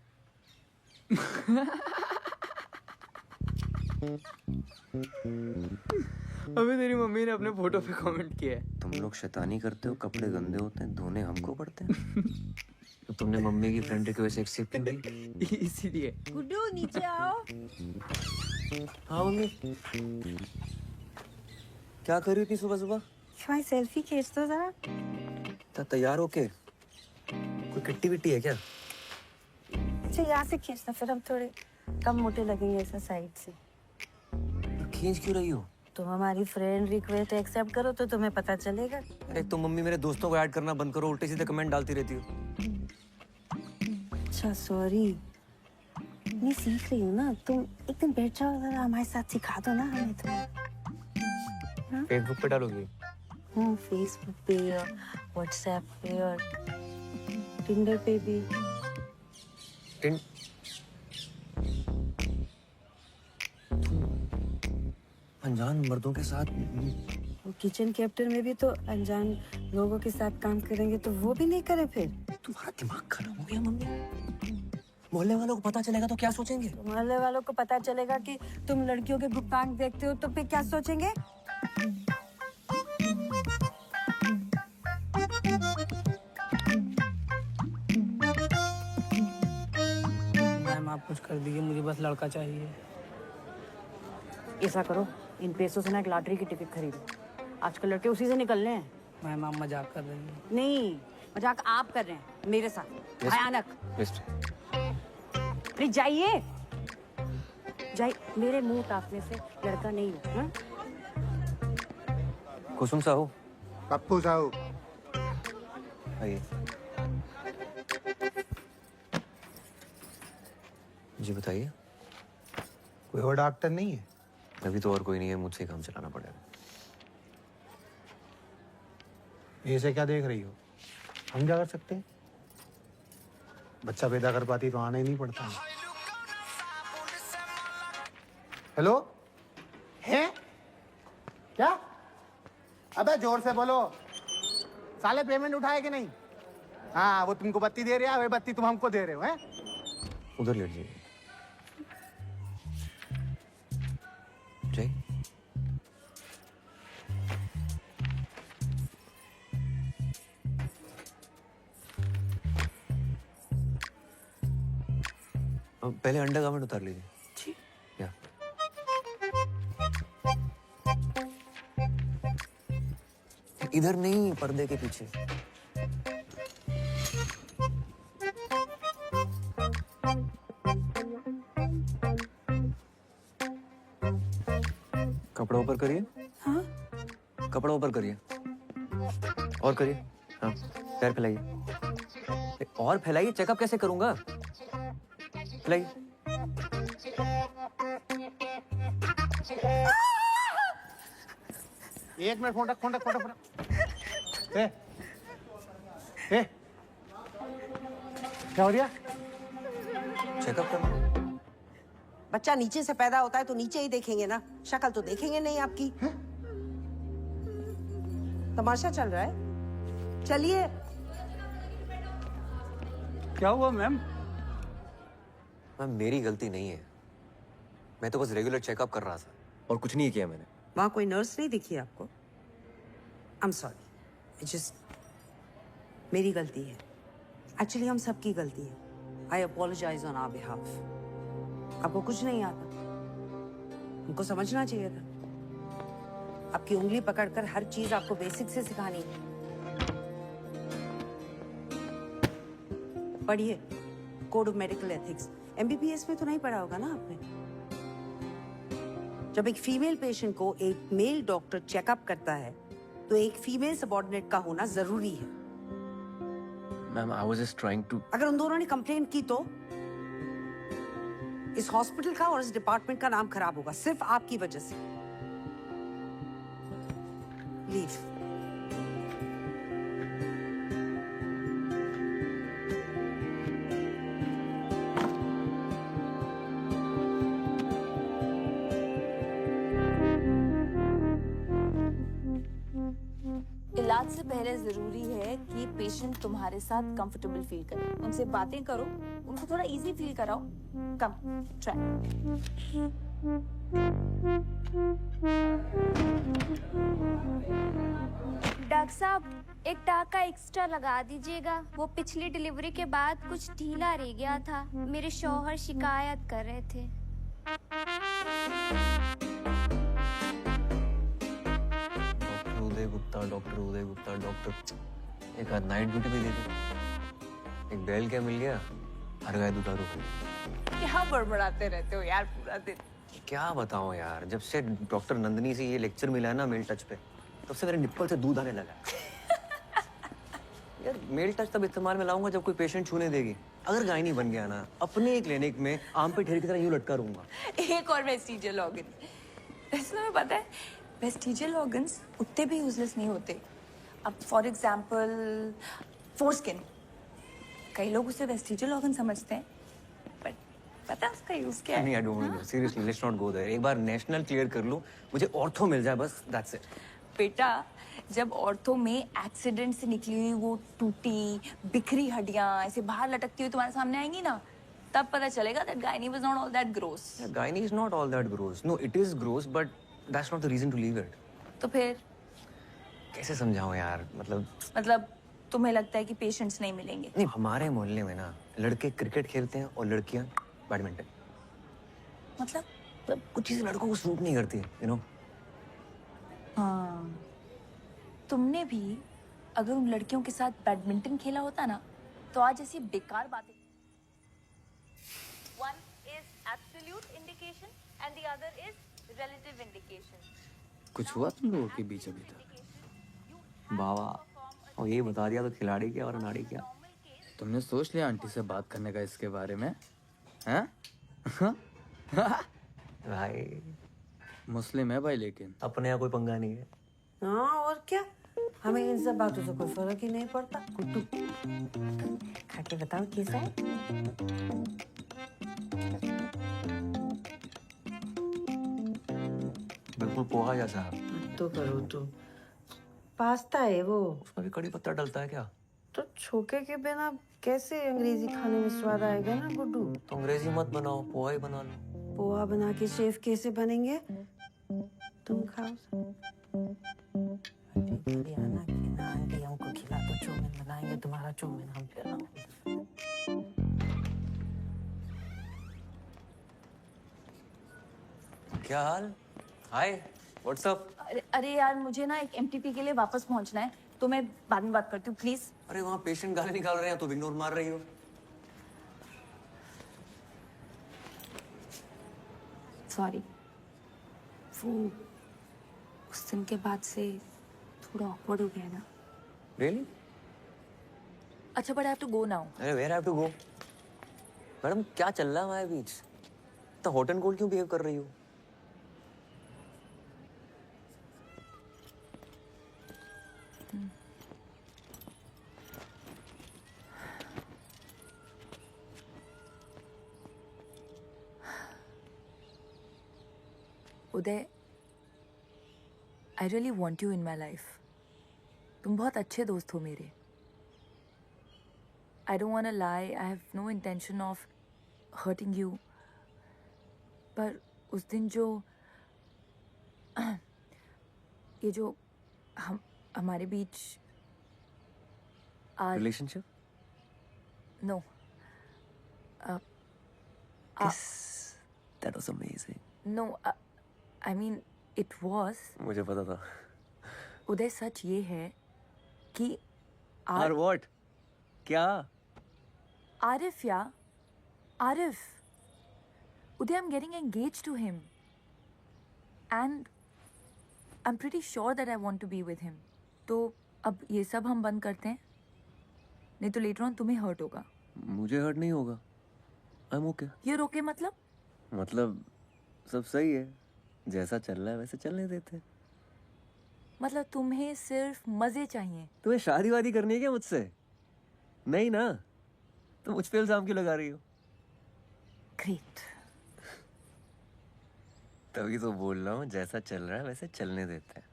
अभी तेरी मम्मी ने अपने फोटो पे कमेंट किया है। तुम लोग शैतानी करते हो, कपड़े गंदे होते हैं, धोने हमको पड़ते हैं। तो तुमने मम्मी की फ्रेंड रिक्वेस्ट एक्सेप्ट क्यों की? इसीलिए। गुड्डू नीचे आओ। हाँ मम्मी, क्या कर रही थी सुबह सुबह? भाई सेल्फी खींच दो जरा। तैयार होके? कोई एक्टिविटी है क्या? अच्छा यहाँ से खींचना, फिर हम थोड़े कम मोटे लगेंगे ऐसा साइड से। खींच क्यों रही हो? तुम हमारी फ्रेंड रिक्वेस्ट एक्सेप्ट करो तो तुम्हें पता चलेगा। अरे तो मम्मी मेरे दोस्तों को ऐड करना बंद करो, उल्टे सीधे कमेंट डालती रहती हो। अच्छा सॉरी, मैं सीख रही हूँ ना। तुम एक दिन बैठ जाओ जरा, हमारे साथ सिखा दो ना हमें तो। फेसबुक पे डालोगी? फेसबुक पे और व्हाट्सएप पे और टिंडर पे भी। अनजान मर्दों के साथ? किचन कैप्टन में भी तो अनजान लोगों के साथ काम करेंगे तो वो भी नहीं करे फिर। तुम्हारा दिमाग खराब हो गया मम्मी। मोहल्ले वालों को पता चलेगा तो क्या सोचेंगे? मोहल्ले वालों को पता चलेगा कि तुम लड़कियों के गुप्तांग देखते हो तो फिर क्या सोचेंगे? मैम आप कुछ कर दीजिए, मुझे बस लड़का चाहिए। ऐसा करो, इन पैसों से ना एक लॉटरी की टिकट खरीदो। आजकल लड़के उसी से निकलने हैं। मैम आप मजाक कर रही हैं। नहीं, मजाक आप कर रहे हैं मेरे साथ। भयानक। प्लीज जाइए, जाइए। मेरे मुंह ताकने से लड़का नहीं हो। हाँ? कुसुम साहू, पप्पू साहू, आइए। जी बताइए। कोई और डॉक्टर नहीं है? अभी तो और कोई नहीं है, मुझसे ही काम चलाना पड़ेगा। ऐसे क्या देख रही हो? हम क्या कर सकते हैं? बच्चा पैदा कर पाती तो आना ही नहीं पड़ता है। हेलो, है क्या? अबे जोर से बोलो, साले पेमेंट उठाए कि नहीं? हाँ, वो तुमको बत्ती दे रहा है, वही बत्ती तुम हमको दे रहे हो, हैं? उधर लेट जाइए। जय, पहले अंडा गार्मेंट उतार लीजिए। ठीक। या इधर नहीं, पर्दे के पीछे। कपड़ा ऊपर करिए। हाँ? कपड़ा ऊपर करिए। और करिए। हाँ, पैर फैलाइए। और फैलाइए, चेकअप कैसे करूंगा? फैलाइए। एक मिनट, फोन रख, फोन रख, फोन रख। ए, क्या हो रहा? चेकअप करना। बच्चा नीचे से पैदा होता है तो नीचे ही देखेंगे ना, शक्ल तो देखेंगे नहीं आपकी। तमाशा चल रहा है? चलिए। क्या हुआ मैम? मैम मेरी गलती नहीं है, मैं तो बस रेगुलर चेकअप कर रहा था और कुछ नहीं किया मैंने। वहां कोई नर्स नहीं दिखी आपको? आई एम सॉरी, जस्ट मेरी गलती है। एक्चुअली हम सबकी गलती है। आई अपोलोजाइज ऑन आवर बिहाफ। आपको कुछ नहीं आता, हमको समझना चाहिए था। आपकी उंगली पकड़कर हर चीज आपको बेसिक से सिखानी है। पढ़िए code of medical ethics. MBBS में तो नहीं पढ़ा होगा ना आपने? जब एक फीमेल पेशेंट को एक मेल डॉक्टर चेकअप करता है तो एक फीमेल सबऑर्डिनेट का होना जरूरी है। Ma'am I was just trying to. अगर उन दोनों ने कंप्लेन की तो इस हॉस्पिटल का और इस डिपार्टमेंट का नाम खराब होगा, सिर्फ आपकी वजह से। लीव। इलाज से पहले जरूरी है कि पेशेंट तुम्हारे साथ कंफर्टेबल फील करे। उनसे बातें करो, उनको थोड़ा इजी फील कराओ। कम ट्राई। डॉक्टर साहब, एक टाका एक्स्ट्रा लगा दीजिएगा। वो पिछली डिलीवरी के बाद कुछ ढीला रह गया था। मेरे शौहर शिकायत कर रहे थे। डॉक्टर उदय गुप्ता, डॉक्टर एक नाइट ड्यूटी भी दे दी। एक बैल क्या मिल गया, हर गाय दूल्हा रुक। क्या बड़बड़ाते रहते हो यार पूरा दिन? क्या बताऊं यार, जब से डॉक्टर नंदनी से ये लेक्चर मिला है ना मेल टच पे, तब से मेरे निप्पल से दूध आने लगा। यार मेल टच तब इस्तेमाल में लाऊंगा जब कोई पेशेंट छूने देगी। अगर गायनी बन गया ना, अपने ही क्लिनिक में आम पे ढेर की तरह यूं लटका रहूंगा। एक और वेस्टिजियल ऑर्गन। वैसे तुम्हें पता है वेस्टिजियल ऑर्गन्स उतने भी यूजलेस नहीं होते। अब फॉर एग्जाम्पल फोरस्किन, कई लोग उसे वेस्टिजियल ऑर्गन समझते हैं, बट पता है उसका यूज क्या है? नहीं, I don't know, seriously let's not go there. एक बार नेशनल क्लियर कर लूं, मुझे ऑर्थो मिल जाए बस, दैट्स इट। बेटा जब ऑर्थो में एक्सीडेंट से निकली हुई वो टूटी बिखरी हड्डियां ऐसे बाहर लटकती हुई तुम्हारे सामने आएंगी ना, तब पता चलेगा that gynae was not all that gross. Yeah, gynae is not all that gross. No, it is gross, but that's not the reason to leave it. तो फिर कैसे समझाऊं यार, मतलब तुम्हें लगता है कि पेशेंट्स नहीं मिलेंगे? नहीं, हमारे मोहल्ले में ना लड़के क्रिकेट खेलते हैं और लड़कियां बैडमिंटन। मतलब कुछ चीजें लड़कों को सूट नहीं करती, यू नो। हाँ, तुमने भी अगर उन लड़कियों के साथ बैडमिंटन खेला होता ना तो आज ऐसी बेकार बातें। One is absolute indication and the other is relative indication. कुछ हुआ तुम लोगों के बीच अभी तक? बाबा, और ये बता दिया तो खिलाड़ी क्या और अनाड़ी क्या? तुमने सोच लिया आंटी से बात करने का इसके बारे में? हैं? भाई मुस्लिम है भाई, लेकिन अपने यहाँ कोई पंगा नहीं है। हाँ और क्या, हमें इन सब बातों से कोई फर्क ही नहीं पड़ता। गुड्डू खा के बताओ कैसा है? बिल्कुल पोहा जैसा। तो करो तो पास्ता है वो। उसमें भी कड़ी पत्ता डलता है क्या? तो छोके के बिना कैसे अंग्रेजी खाने में स्वाद आएगा ना गुड्डू? तो अंग्रेजी मत बनाओ, पोहा ही बना लो। पोहा बना के शेफ कैसे बनेंगे? तुम खाओ। आना कि ना आंटी हमको खिला तो चौमिन बनाएंगे, तुम्हारा चौमिन हम खिलाएंगे। क्या हाल? हाय, व्हाट्स अप? अरे यार, मुझे ना एक एमटीपी के लिए वापस पहुंचना है, तो मैं बाद में बात करती हूँ प्लीज। अरे वहाँ पेशेंट गाली निकाल रहे हैं, तो इग्नोर मार रही हो। सॉरी, वो उस दिन के बाद से थोड़ा ऑकवर्ड हो गया ना। रियली? अच्छा, but I have to go now. अरे where have to go? Madam क्या चल रहा है हमारे बीच? तो हॉट एंड कोल्ड क्यों बिहेव कर रही हो? Uday, I really want you in my life. तुम बहुत अच्छे दोस्त हो मेरे। I don't want to lie, I have no intention of hurting you. पर उस दिन जो ये जो हमारे बीच relationship? No, That was amazing. No, I mean it was. मुझे पता था। उदय, सच ये है कि और व्हाट? क्या? आरिफ या Arif, Uday, I am getting engage to him and I am pretty sure that I want to be with him. तो अब ये सब हम बंद करते हैं, नहीं तो लेटर ऑन तुम्हें हर्ट होगा। मुझे हर्ट नहीं होगा। I am okay. ये रोके मतलब सब सही है, जैसा चल रहा है वैसे चलने देते। मतलब तुम्हें सिर्फ मजे चाहिए? तुम्हें शादी वादी करनी है क्या मुझसे? नहीं ना, तो मुझ पे इल्जाम क्यों लगा रही हो? ग्रेट। तभी तो बोल रहा हूँ, जैसा चल रहा है वैसे चलने देते हैं।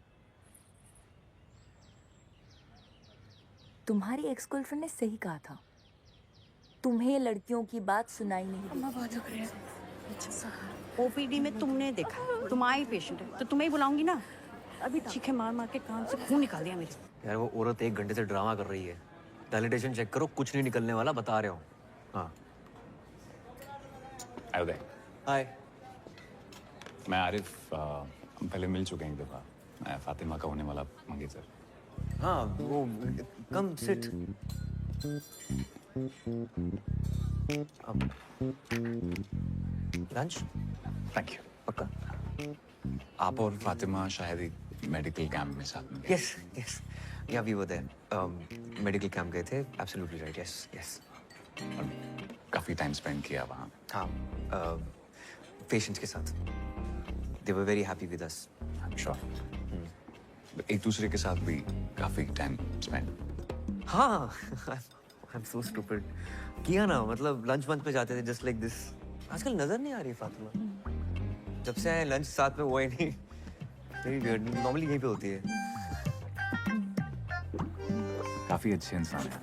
तुम्हारी एक्स गर्लफ्रेंड ने सही कहा था, तुम्हें लड़कियों की बात सुनाई नहीं। ओपीडी में तुमने देखा, तुम आई पेशेंट है तो तुम्हें ही बुलाऊंगी ना। अभी चीखे मार मार के कान से खून निकाल दिया मेरे। यार वो औरत 1 घंटे से ड्रामा कर रही है। डायलिटेशन चेक करो, कुछ नहीं निकलने वाला, बता रहा हूँ। हाँ। उदय। हाय। मैं आरिफ, हम पहले मिल चुके हैं एक दफा। मैं फातिमा का होने वाला मंगेतर। हाँ, वो come sit. Lunch? Thank you. पक्का? आप और फातिमा शायद एक मेडिकल कैंप में साथ में गए। Yes yes, yeah we were there. Medical camp गए थे। Absolutely right. Yes yes. काफी टाइम स्पेंड किया वहाँ। हाँ, पेशेंट्स के साथ। They were very happy with us. I am sure. एक दूसरे के साथ भी काफी टाइम स्पेंड। हाँ, आई एम सो स्टूपिड। किया ना, मतलब लंच वंच पे जाते थे जस्ट लाइक दिस। आजकल नजर नहीं आ रही फातिमा। जब से आए लंच साथ में हुआ ही नहीं। वेरी वियर्ड, नॉर्मली यहीं पे होती है। काफी अच्छे इंसान है।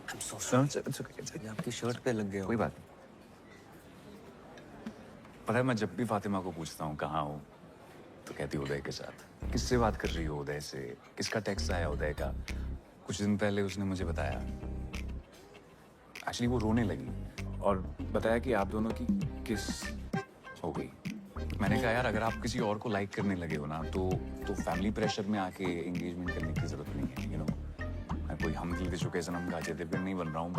I'm so sorry. आपकी शर्ट पे लग गया। कोई बात नहीं। पता है, मैं जब भी फातिमा को पूछता हूँ कहाँ हो, तो कहती उदय के साथ। किससे बात कर रही हो उदय से? किसका टेक्स्ट आया उदय का? कुछ दिन पहले उसने मुझे बताया, एक्चुअली वो रोने लगी और बताया कि आप दोनों की किस हो गई। मैंने कहा यार अगर आप किसी और को लाइक करने लगे हो ना तो फैमिली प्रेशर में आके एंगेजमेंट करने की जरूरत नहीं है, यू नो। मैं कोई हम दिल विशु के सनम गाजे देव नहीं बन रहा हूँ,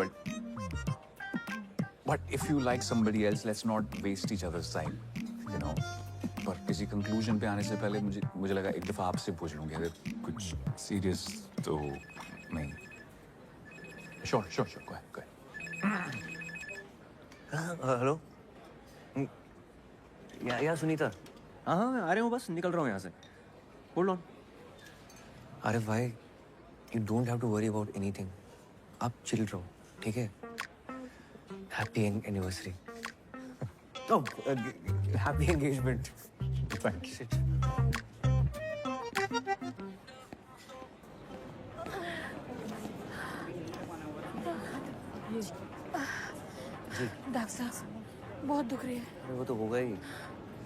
but if you like somebody else let's not waste each other's time, you know. पर किसी कंक्लूजन पे आने से पहले मुझे लगा एक दफा आपसे पूछ लूँ कि अगर कुछ सीरियस तो नहीं। Sure go ahead. हेलो या सुनीता। हाँ मैं आ रहा हूँ, बस निकल रहा हूँ यहाँ से। Hold on. अरे भाई you don't have to worry about anything, आप चिल रहो, ठीक है? Happy anniversary. Oh happy engagement. Thank you. Doctor साहब बहुत दुख रही है। अरे वो तो होगा ही,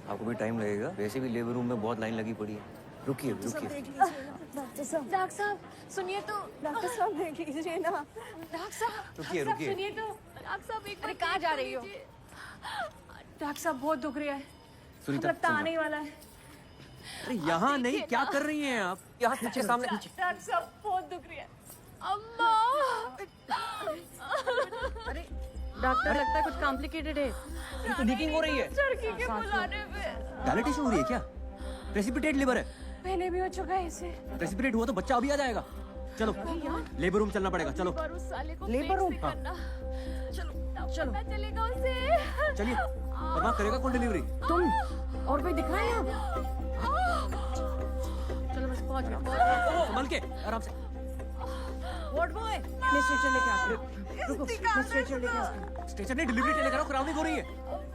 आपको भी टाइम लगेगा। वैसे भी लेबर रूम में बहुत लाइन लगी पड़ी है। रुकिए। डॉक्टर साहब सुनिए तो। डॉक्टर साहब देख लीजिए ना। डॉक्टर साहब रुकिए। सुनिए तो। डॉक्टर साहब एक बार कहाँ जा रही हो? डॉक्टर साहब बहुत दुख रही है। सुनीता लगता आने ही वाला है। अरे यहाँ नहीं, क्या कर रही हैं आप? यहाँ पीछे सामने। डॉक्टर साहब बहुत दुख रही है। अम्मा। अरे डॉक्टर लगता है कुछ कॉम्प्लिकेटेड है। ये तो लीकिंग हो रही है। लड़की के बुलाने पे। डायलिटेशन हो रही है क्या? प्रेसिपिटेट लिवर है। पहले भी हो चुका है इसे। प्रेसिपिटेट हुआ तो बच्चा अभी आ जाएगा। चलो लेबर रूम चलना पड़ेगा। चलो लेबर रूम। चलो चलेगा उसे। चलिए। और वहाँ करेगा कौन डिलीवरी? तुम और कोई दिख रहा है यहाँ? चलो बस पहुंच गए। संभल के आराम से। वार्ड बॉय मैं स्ट्रेचर लेके आता हूँ। रुको मैं स्ट्रेचर लेके आता हूँ। स्टेशन नहीं, डिलीवरी लेकर आओ, क्राउडिंग हो रही है।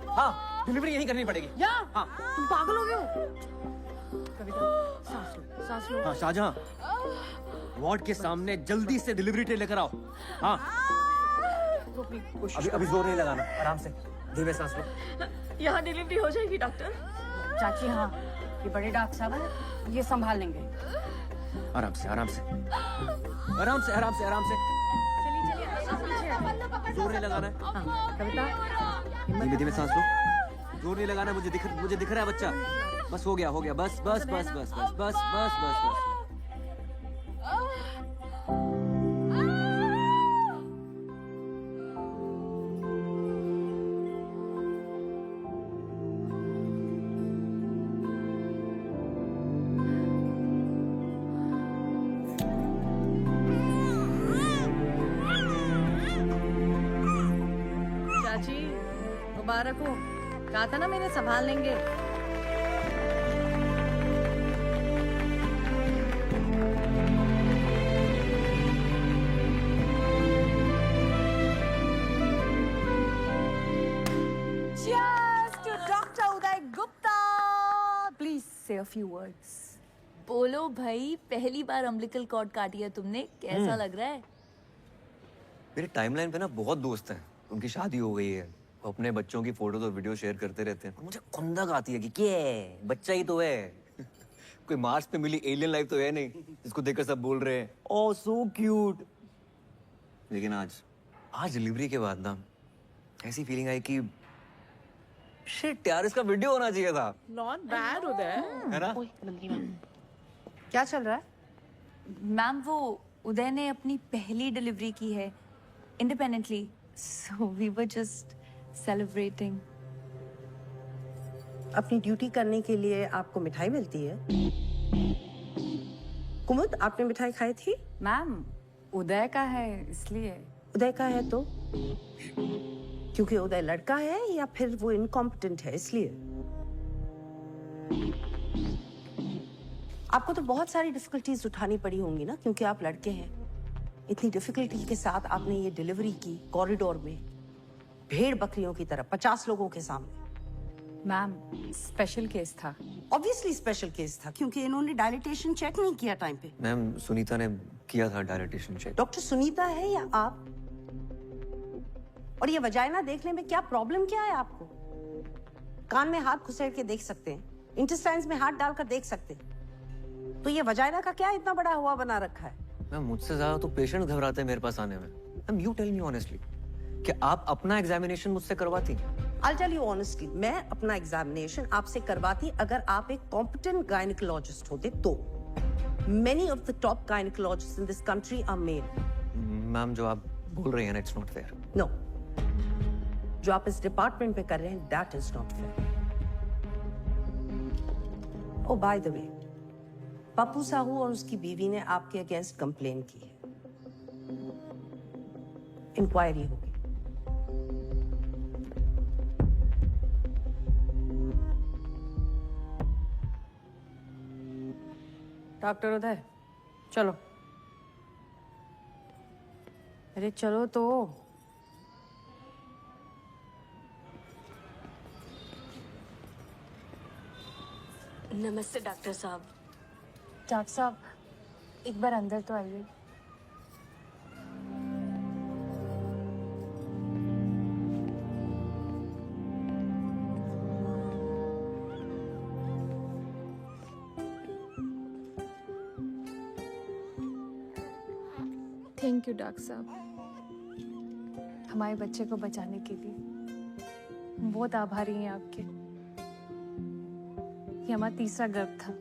हाँ डिलीवरी यहीं करनी पड़ेगी। हाँ तुम पागल हो गए हो? कविता सांस लो। हाँ शाहजहां वार्ड के सामने जल्दी से डिलीवरी ट्रे लेकर आओ। हाँ अभी जोर नहीं लगाना, आराम से धीमे सांस लो। यहाँ डिलीवरी हो जाएगी डॉक्टर? चाची हाँ, ये बड़े डॉक्टर साहब हैं, ये संभाल लेंगे। आराम से जोर नहीं लगाना है। कविता धीमे सांस लो, जोर नहीं लगाना है। मुझे दिख रहा है बच्चा। बस हो गया बस। चाची मुबारक हो, कहा था ना मैंने संभाल लेंगे। Cheers to Dr. Uday Gupta. Please say a few words. बोलो भाई, पहली बार अम्बिलिकल कॉर्ड काटी है तुमने, कैसा लग रहा है? मेरे टाइमलाइन पे ना बहुत दोस्त हैं, उनकी शादी हो गई है, वो अपने बच्चों की फोटोज और वीडियो शेयर करते रहते हैं। मुझे खुंदक आती है कि क्या बच्चा ही तो है। कोई मार्स पे मिली एलियन लाइफ तो है नहीं जिसको देखकर सब बोल रहे हैं ओह सो क्यूट। लेकिन आज डिलीवरी के बाद ना ऐसी फीलिंग आई कि शिट यार, इसका वीडियो होना चाहिए था। नॉट बैड उदय, है ना? क्या चल रहा है? मैम वो उदय ने अपनी पहली डिलीवरी की है independently, so we were just celebrating. अपनी ड्यूटी करने के लिए आपको मिठाई मिलती है। कुमुद आपने मिठाई खाई थी? मैम उदय का है इसलिए। उदय का है तो क्योंकि उदय लड़का है या फिर वो इनकॉम्पिटेंट है इसलिए? आपको तो बहुत सारी डिफिकल्टीज उठानी पड़ी होंगी ना, क्योंकि आप लड़के हैं। इतनी डिफिकल्टी के साथ आपने ये डिलीवरी की कॉरिडोर में, भेड़ बकरियों की तरह 50 लोगों के सामने। मैम स्पेशल केस था। ऑब्वियसली स्पेशल केस था क्योंकि इन्होंने डायलिटेशन चेक नहीं किया टाइम पे। मैम सुनीता ने किया था डायलिटेशन चेक। डॉक्टर सुनीता है या आप? और ये वजाइना देखने में क्या प्रॉब्लम क्या है आपको? कान में हाथ घुसेड़ के देख सकते हैं, इंटेस्टाइन्स में हाथ डालकर देख सकते हैं, तो ये वजाइना का क्या इतना बड़ा हुआ बना रखा है? मैम मुझसे ज्यादा तो पेशेंट घबराते हैं मेरे पास आने में। Ma'am you tell me honestly कि आप अपना एग्जामिनेशन मुझसे करवाती I'll tell you honestly, मैं अपना एग्जामिनेशन आपसे करवाती अगर आप एक कॉम्पिटेंट गायनिकोलॉजिस्ट होते तो. Many of the top gynecologists in this country are male. Ma'am जो आप बोल रही हैं ना, इट्स नॉट फेयर. No. जो आप इस डिपार्टमेंट में कर रहे हैं, that is not fair. Oh, by the way, Pappu Sahu और उसकी बीवी ने आपके अगेंस्ट कंप्लेन की है. इंक्वायरी होगी. डॉक्टर उदय, चलो. अरे चलो तो. नमस्ते डॉक्टर साहब. डॉक्टर साहब एक बार अंदर तो आइए. थैंक यू डॉक्टर साहब, हमारे बच्चे को बचाने के लिए. हम बहुत आभारी हैं आपके. ये हमारा तीसरा गर्भ था.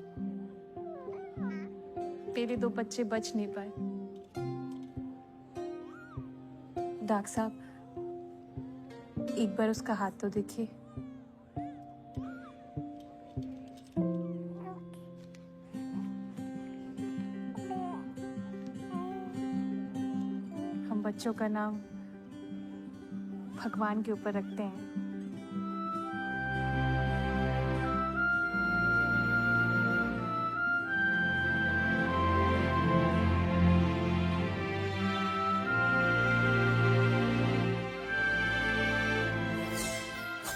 पहले 2 बच्चे बच नहीं पाए. डॉक्टर साहब एक बार उसका हाथ तो देखिए. हम बच्चों का नाम भगवान के ऊपर रखते हैं.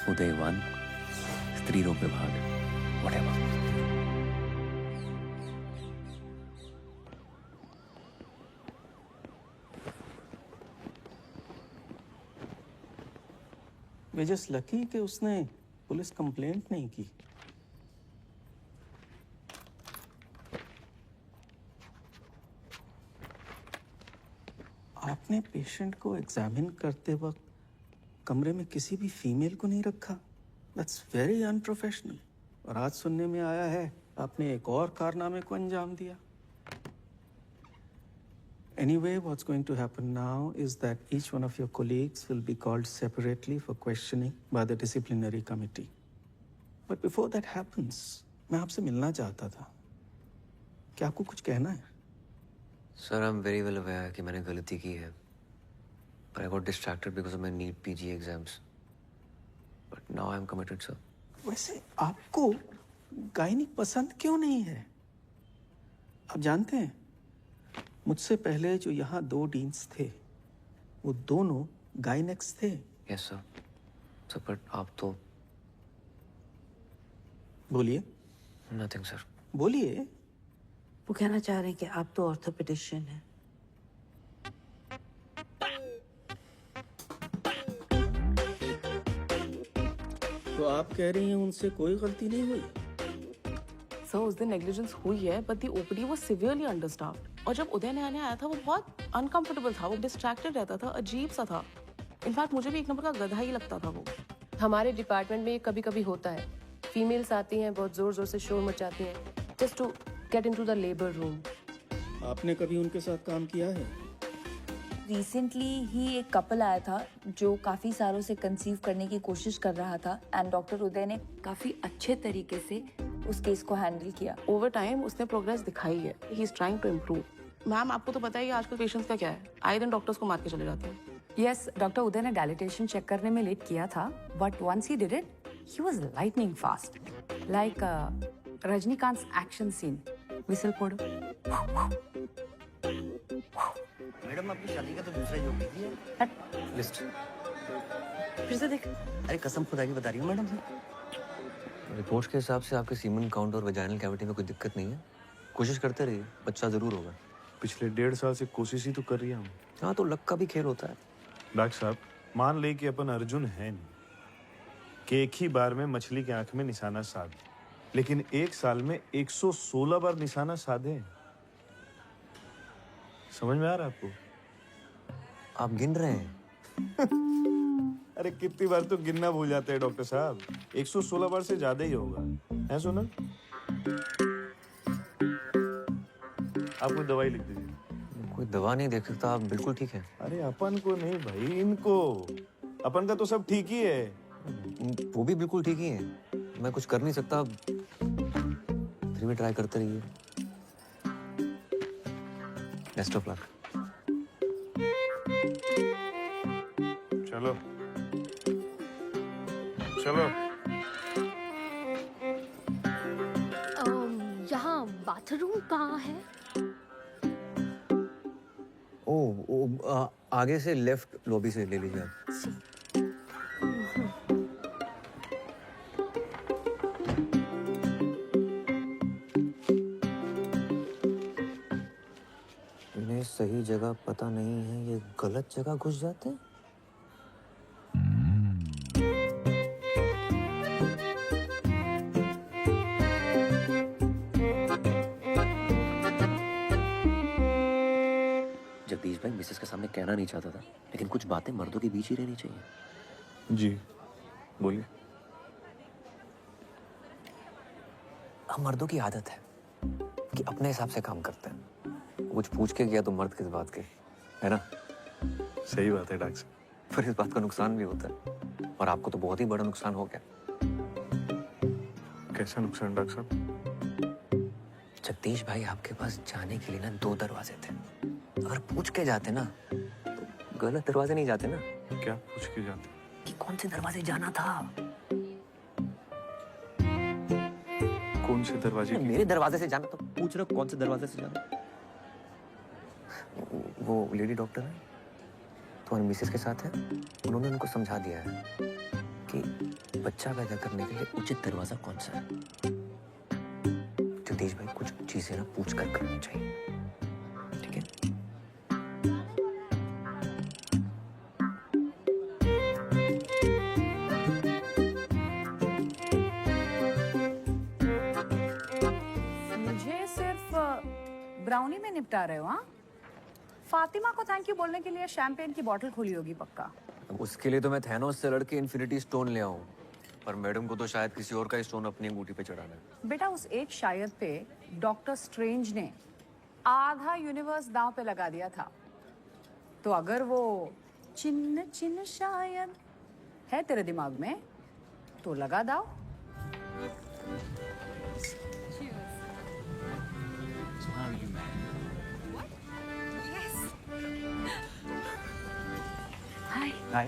उदय 1, स्त्री रोग विभाग, whatever. वे जस्ट लकी कि उसने पुलिस कंप्लेंट नहीं की. आपने पेशेंट को एग्जामिन करते वक्त कमरे में किसी भी फीमेल को नहीं रखा. That's very unprofessional. और आज सुनने में आया है आपने एक और कारनामे को अंजाम दिया. Anyway, what's going to happen now is that each one of your colleagues will be called separately for questioning by the disciplinary committee. But before that happens, मैं आपसे मिलना चाहता था. क्या आपको कुछ कहना है? Sir, I'm very well aware कि मैंने गलती की है. But I got distracted because of my NEET PG exams. But now I'm committed, sir. वैसे आपको गायनिक पसंद क्यों नहीं है? आप जानते हैं मुझसे पहले जो यहाँ 2 डीन्स थे वो दोनों गायनेक्स थे. Yes, sir. Sir, but आप तो बोलिए. Nothing, sir. बोलिए. वो कहना चाह रहे हैं कि आप तो ऑर्थोपेडिशियन हैं. तो आप कह रही हैं उनसे कोई गलती नहीं हुई? सर उस दिन नेग्लिजेंस हुई है, but the OPD was severely understaffed. और जब उदय नया नया आया था वो बहुत अनकंफर्टेबल था. वो डिस्ट्रैक्टेड रहता था, अजीब सा था. इनफैक्ट मुझे भी एक नंबर का गधा ही लगता था वो. हमारे डिपार्टमेंट में ये कभी कभी होता है. फीमेल्स आती हैं, बहुत जोर जोर से शोर मचाती हैं, just to get into the labour room. आपने कभी उनके साथ काम किया है? रिसेंटली ही एक कपल आया था जो काफ़ी सालों से कंसीव करने की कोशिश कर रहा था एंड डॉक्टर उदय ने काफ़ी अच्छे तरीके से उस केस को हैंडल किया. ओवर टाइम उसने प्रोग्रेस दिखाई है. He is trying to improve. Ma'am आपको तो पता ही है आजकल पेशेंट्स का क्या है. आए दिन डॉक्टर्स को मार के चले जाते हैं. यस, डॉक्टर उदय ने डायलिटेशन चेक करने में लेट किया था, but once he did it he was lightning fast, like Rajinikanth action scene. Whistle फोड़ो. मैडम अपनी शादी का तो दूसरा जोक कीजिए. लिस्ट फिर से देख. अरे कसम खुदा की बता रही हूँ मैडम से. रिपोर्ट्स के हिसाब से आपके सीमन काउंट और वेजाइनल कैविटी में कोई दिक्कत नहीं है. कोशिश करते रहिए, बच्चा जरूर होगा. पिछले 1.5 साल से कोशिश ही तो कर रही हूँ. हाँ, तो लक का भी खेल होता है. डॉक्टर साहब मान ले कि अपन अर्जुन है नहीं कि एक ही बार में मछली की आंख में निशाना साध, लेकिन 1 साल में 116 बार निशाना साधे. समझ में आ रहा है आपको? आप गिन रहे हैं. अरे कितनी बार तो गिनना भूल जाते हैं डॉक्टर साहब, 116 बार से ज्यादा ही होगा, है सोनल? आप कोई दवाई लिख दीजिए। कोई दवा नहीं देख सकता, आप बिल्कुल ठीक है। अरे अपन को नहीं भाई, इनको। अपन का तो सब ठीक ही है। वो भी बिल्कुल ठीक ही है, मैं कुछ कर नहीं सकता, फिर भी ट्राई करते रहिए। Best of luck. चलो चलो। यहाँ बाथरूम कहाँ है? आगे से लेफ्ट लॉबी से ले लीजिए आप। इन्हें सही जगह पता नहीं है, ये गलत जगह घुस जाते हैं। जगदीश भाई मिसेस के सामने कहना नहीं चाहता था, लेकिन कुछ बातें मर्दों के बीच ही रहनी चाहिए। जी बोलिए। हम मर्दों की आदत है कि अपने हिसाब से काम करते हैं, कुछ पूछ के गया तो मर्द किस बात के, है ना? सही बात है डॉक्टर साहब। पर इस बात का नुकसान भी होता है, और आपको तो बहुत ही बड़ा नुकसान हो गया। कैसा नुकसान डॉक्टर साहब? जगदीश भाई आपके पास जाने के लिए ना 2 दरवाजे थे, अगर पूछ के जाते ना तो गलत दरवाजे नहीं जाते ना। क्या पूछ के जाते? कि कौन से दरवाजे जाना था। कौन से दरवाजे? मेरे दरवाजे से जाना, तो पूछ रहे हो कौन से दरवाजे से जाना। वो लेडी डॉक्टर है, तुम्हारी मिसेस के साथ है, उन्होंने उनको समझा दिया है कि बच्चा पैदा करने के लिए उचित दरवाजा कौन सा है। जगदीश भाई कुछ चीजें ना पूछ कर करनी चाहिए, ठीक है? मुझे सिर्फ ब्राउनी में निपटा रहे हो? हाँ, फातिमा को थैंक यू बोलने के लिए शैंपेन की बोतल खोली होगी पक्का। उसके लिए तो मैं थैनोस से लड़के इन्फिनिटी स्टोन ले आऊं, पर मैडम को तो शायद किसी और का स्टोन अपनी अंगूठी पे चढ़ाना है। बेटा उस एक शायद पे डॉक्टर स्ट्रेंज ने आधा यूनिवर्स दांव पे लगा दिया था, तो अगर वो चिन्ह चिन्ह शायद है तेरे दिमाग में तो लगा दाव। हाय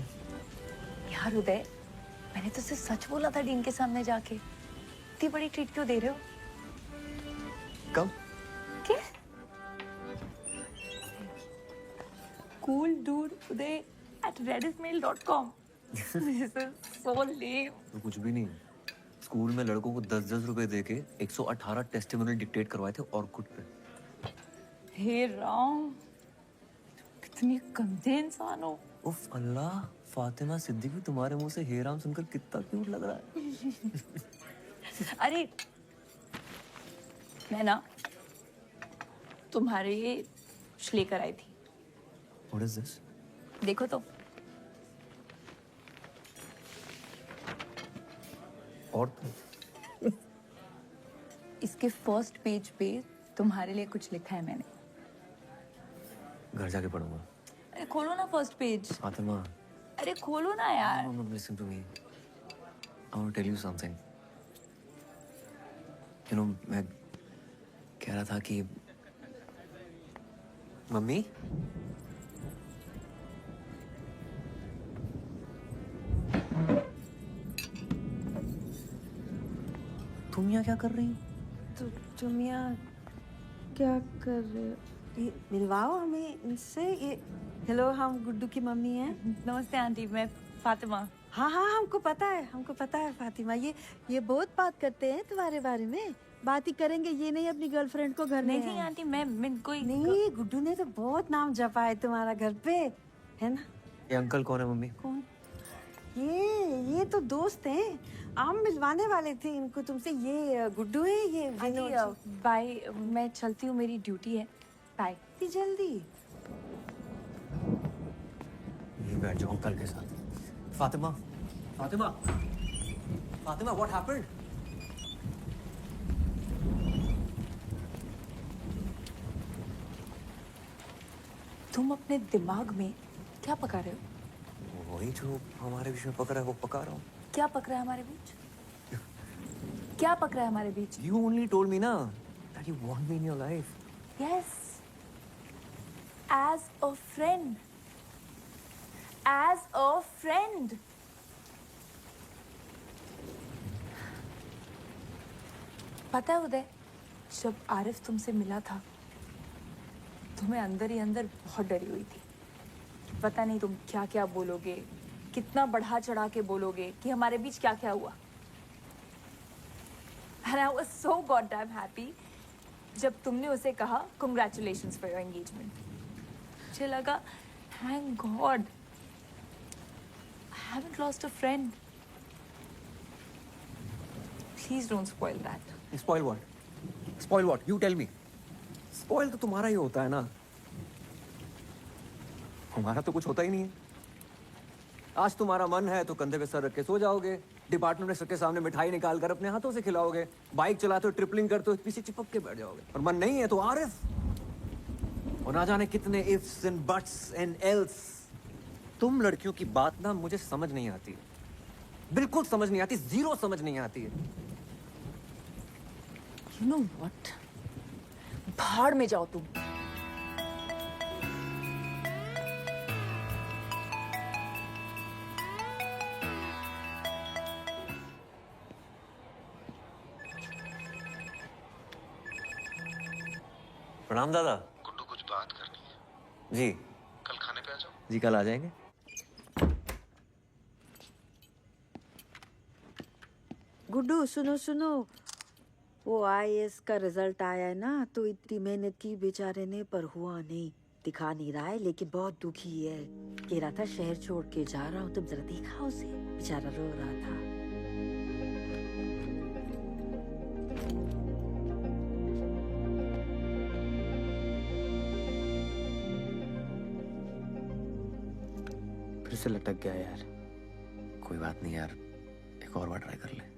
यार उदय, मैंने तो सिर्फ सच बोला था डीन के सामने जाके, इतनी बड़ी ट्रीट क्यों दे रहे हो? कब? क्या? Cool dude Uday at redditmail.com. This is so lame. तो कुछ भी नहीं, स्कूल में लड़कों को 10-10 रुपए देके 118 टेस्टिमोनियल डिक्टेट करवाए थे ऑर्कुट पे। हे राम, कितनी गंदे इंसान हो। उफ अल्लाह, फातिमा सिद्दीकी तुम्हारे मुंह से हे राम सुनकर कितना क्यूट लग रहा है। अरे मैं ना तुम्हारे लिए कुछ लेकर आई थी। What is this? देखो तो। और तो? इसके फर्स्ट पेज पे तुम्हारे लिए कुछ लिखा है मैंने। घर जाके पढ़ूंगा। अरे खोलो ना फर्स्ट पेज। फातिमा, अरे खोलो ना यार। no, listen to me. I want to tell you something. You know, मैं कह रहा था कि मम्मी, तुम यहाँ क्या कर रही हो? तुम यहाँ क्या कर रहे हो? ये मिलवाओ हमें इनसे। ये हेलो, हम गुड्डू की मम्मी हैं। नमस्ते आंटी, मैं फातिमा। हाँ हाँ, हमको पता है फातिमा। ये बहुत बात करते हैं तुम्हारे बारे में, बात ही करेंगे, ये नहीं अपनी गर्लफ्रेंड को घर में। नहीं आंटी, मैं कोई नहीं, गुड्डू ने तो बहुत नाम जपा है तुम्हारा घर पे, है ना? ये अंकल कौन है मम्मी? कौन? ये तो दोस्त हैं, हम मिलवाने वाले थे इनको तुमसे। ये गुड्डू है, ये आंटी बाय, मैं चलती हूँ, मेरी ड्यूटी है। बाय। जल्दी। ये बैठ जाओ अंकल के साथ। Fatima, Fatima, Fatima, what happened? तुम अपने दिमाग में क्या पका रहे हो? वही जो हमारे बीच में पक रहा है वो पका रहा हूँ। क्या पक रहा है हमारे बीच? क्या पक रहा है हमारे बीच? You only told me ना that you want me in your life. Yes. As a friend. As a friend. पता है उदय, जब आरिफ तुमसे मिला था तो मैं अंदर ही अंदर बहुत डरी हुई थी। पता नहीं तुम क्या क्या बोलोगे, कितना बढ़ा चढ़ा के बोलोगे कि हमारे बीच क्या क्या हुआ। And I was so goddamn happy जब तुमने उसे कहा congratulations for your engagement. मुझे लगा thank God I haven't lost a friend. Please don't spoil that. Spoil what? Spoil what? You tell me. Spoil तो तुम्हारा ही होता है ना, हमारा तो कुछ होता ही नहीं है। आज तुम्हारा मन है तो कंधे पे सर रख के सो जाओगे, डिपार्टमेंट में सबके सामने मिठाई निकाल कर अपने हाथों से खिलाओगे, बाइक चलाते हो ट्रिपलिंग करते हो पीछे चिपक के बैठ जाओगे। और मन नहीं है तो आरिफ, और ना जाने कितने ifs and buts and else. तुम लड़कियों की बात ना मुझे समझ नहीं आती, बिल्कुल समझ नहीं आती, जीरो समझ नहीं आती है। You know what? भाड़ में जाओ तुम। प्रणाम दादा। गुड्डू, कुछ बात करनी है। जी कल खाने पे आ जाओ। जी कल आ जाएंगे। गुड्डू सुनो सुनो, वो आईएएस का रिजल्ट आया है ना, तो इतनी मेहनत की बेचारे ने पर हुआ नहीं। दिखा नहीं रहा है लेकिन बहुत दुखी है। कह रहा था शहर छोड़ के जा रहा हूँ, तुम जरा देखा उसे, बेचारा रो रहा था। फिर से लटक गया यार। कोई बात नहीं यार, एक और बार ट्राई कर ले।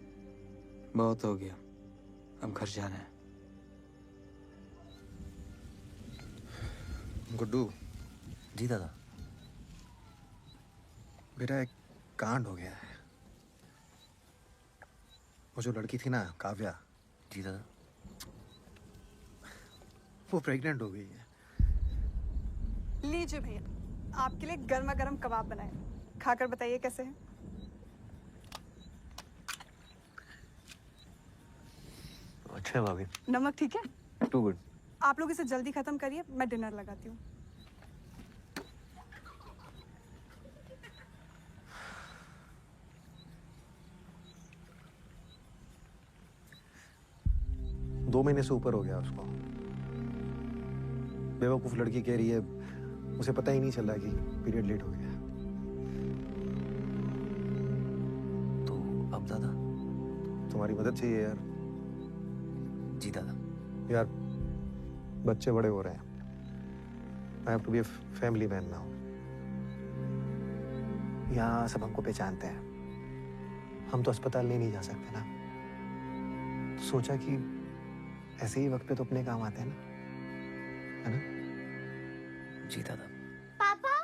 बहुत हो गया, अब घर जाना है। गुड्डू। जी दादा। बेटा एक कांड हो गया है। वो जो लड़की थी ना काव्या। जी दादा। वो प्रेग्नेंट हो गई है। लीजिए भैया, आपके लिए गर्मा गर्म कबाब बनाए, खाकर बताइए कैसे हैं। अच्छा भाभी। नमक ठीक है? Too good. आप लोग इसे जल्दी खत्म करिए, मैं डिनर लगाती हूँ। दो महीने से ऊपर हो गया उसको। बेवकूफ लड़की कह रही है उसे पता ही नहीं चल रहा कि पीरियड लेट हो गया। तो अब दादा तुम्हारी मदद चाहिए यार। जी दादा। यार बच्चे बड़े हो रहे हैं। I have to be a family man now. यहाँ सब हमको पहचानते हैं, हम तो अस्पताल नहीं जा सकते ना। तो सोचा कि ऐसे ही वक्त पे तो अपने काम आते हैं ना, है ना? जी दादा। पापा,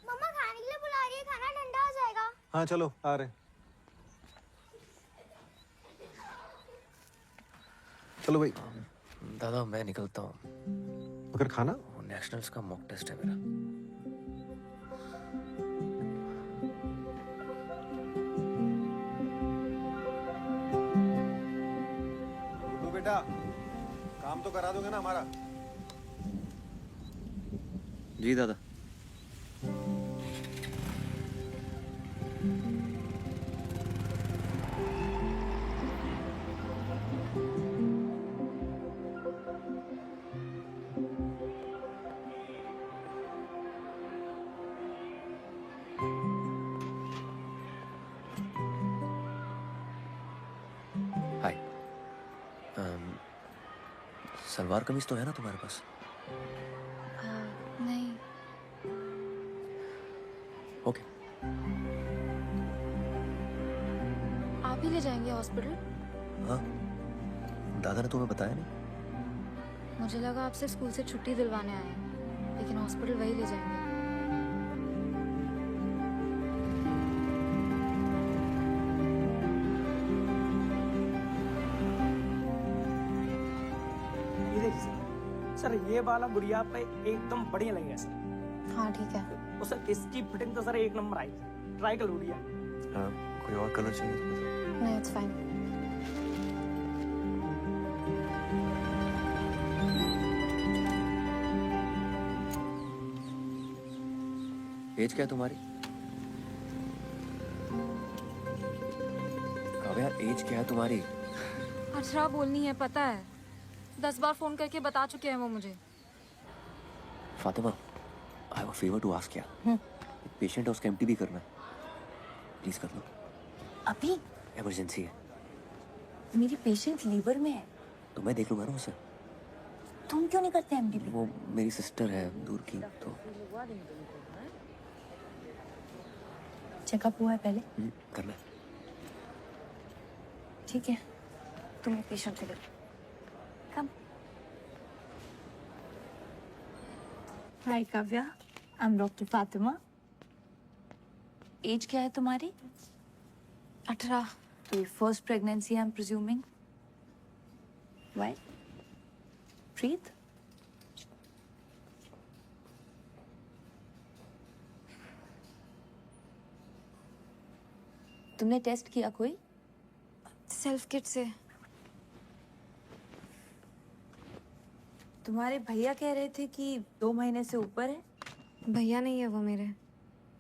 मम्मा खाने के लिए बुला रही है, खाना ठंडा हो जाएगा। हाँ चलो आ रहे हैं। चलो भाई। दादा मैं निकलता हूँ। मगर खाना? नेशनल्स का मॉक टेस्ट है मेरा। गुड्डू बेटा, काम तो करा दोगे ना हमारा? जी दादा। हाय। सलवार कमीज तो है ना तुम्हारे पास? नहीं। ओके। आप ही ले जाएंगे हॉस्पिटल? हाँ, दादा ने तुम्हें बताया नहीं? मुझे लगा आप सिर्फ स्कूल से छुट्टी दिलवाने आए हैं, लेकिन हॉस्पिटल वही ले जाएंगे। ये देखिए सर, ये वाला गुड़िया पे एकदम बढ़िया लगेगा सर। हाँ ठीक है। और सर इसकी फिटिंग तो सर एक नंबर आई, ट्राई कर गुड़िया। कोई और कलर चाहिए तो बताओ। नहीं, इट्स फाइन। एज क्या है तुम्हारी? काव्या, एज क्या है तुम्हारी? 18 बोलनी है, पता है। 10 बार फोन करके बता चुके हैं वो मुझे। Fatima, I have a favour to ask ya. एक पेशेंट है, उसका एमटीबी करना है, प्लीज कर लो। अभी? इमरजेंसी है। मेरी पेशेंट लीवर में है। तो मैं देख लूंगा ना उसे। तुम क्यों नहीं करते एमडीबी? वो मेरी सिस्टर है दूर की, तो चेकअप हुआ है पहले? करना है। ठीक है, तुम पेशेंट को लो। Come. Hi Kavya, I am doctor Fatima. Age क्या है तुम्हारी? 18। तो ये first pregnancy I am presuming. Why? Breathe. तुमने टेस्ट किया कोई? सेल्फ किट से। तुम्हारे भैया कह रहे थे कि 2 महीने से ऊपर है। भैया नहीं है वो मेरे।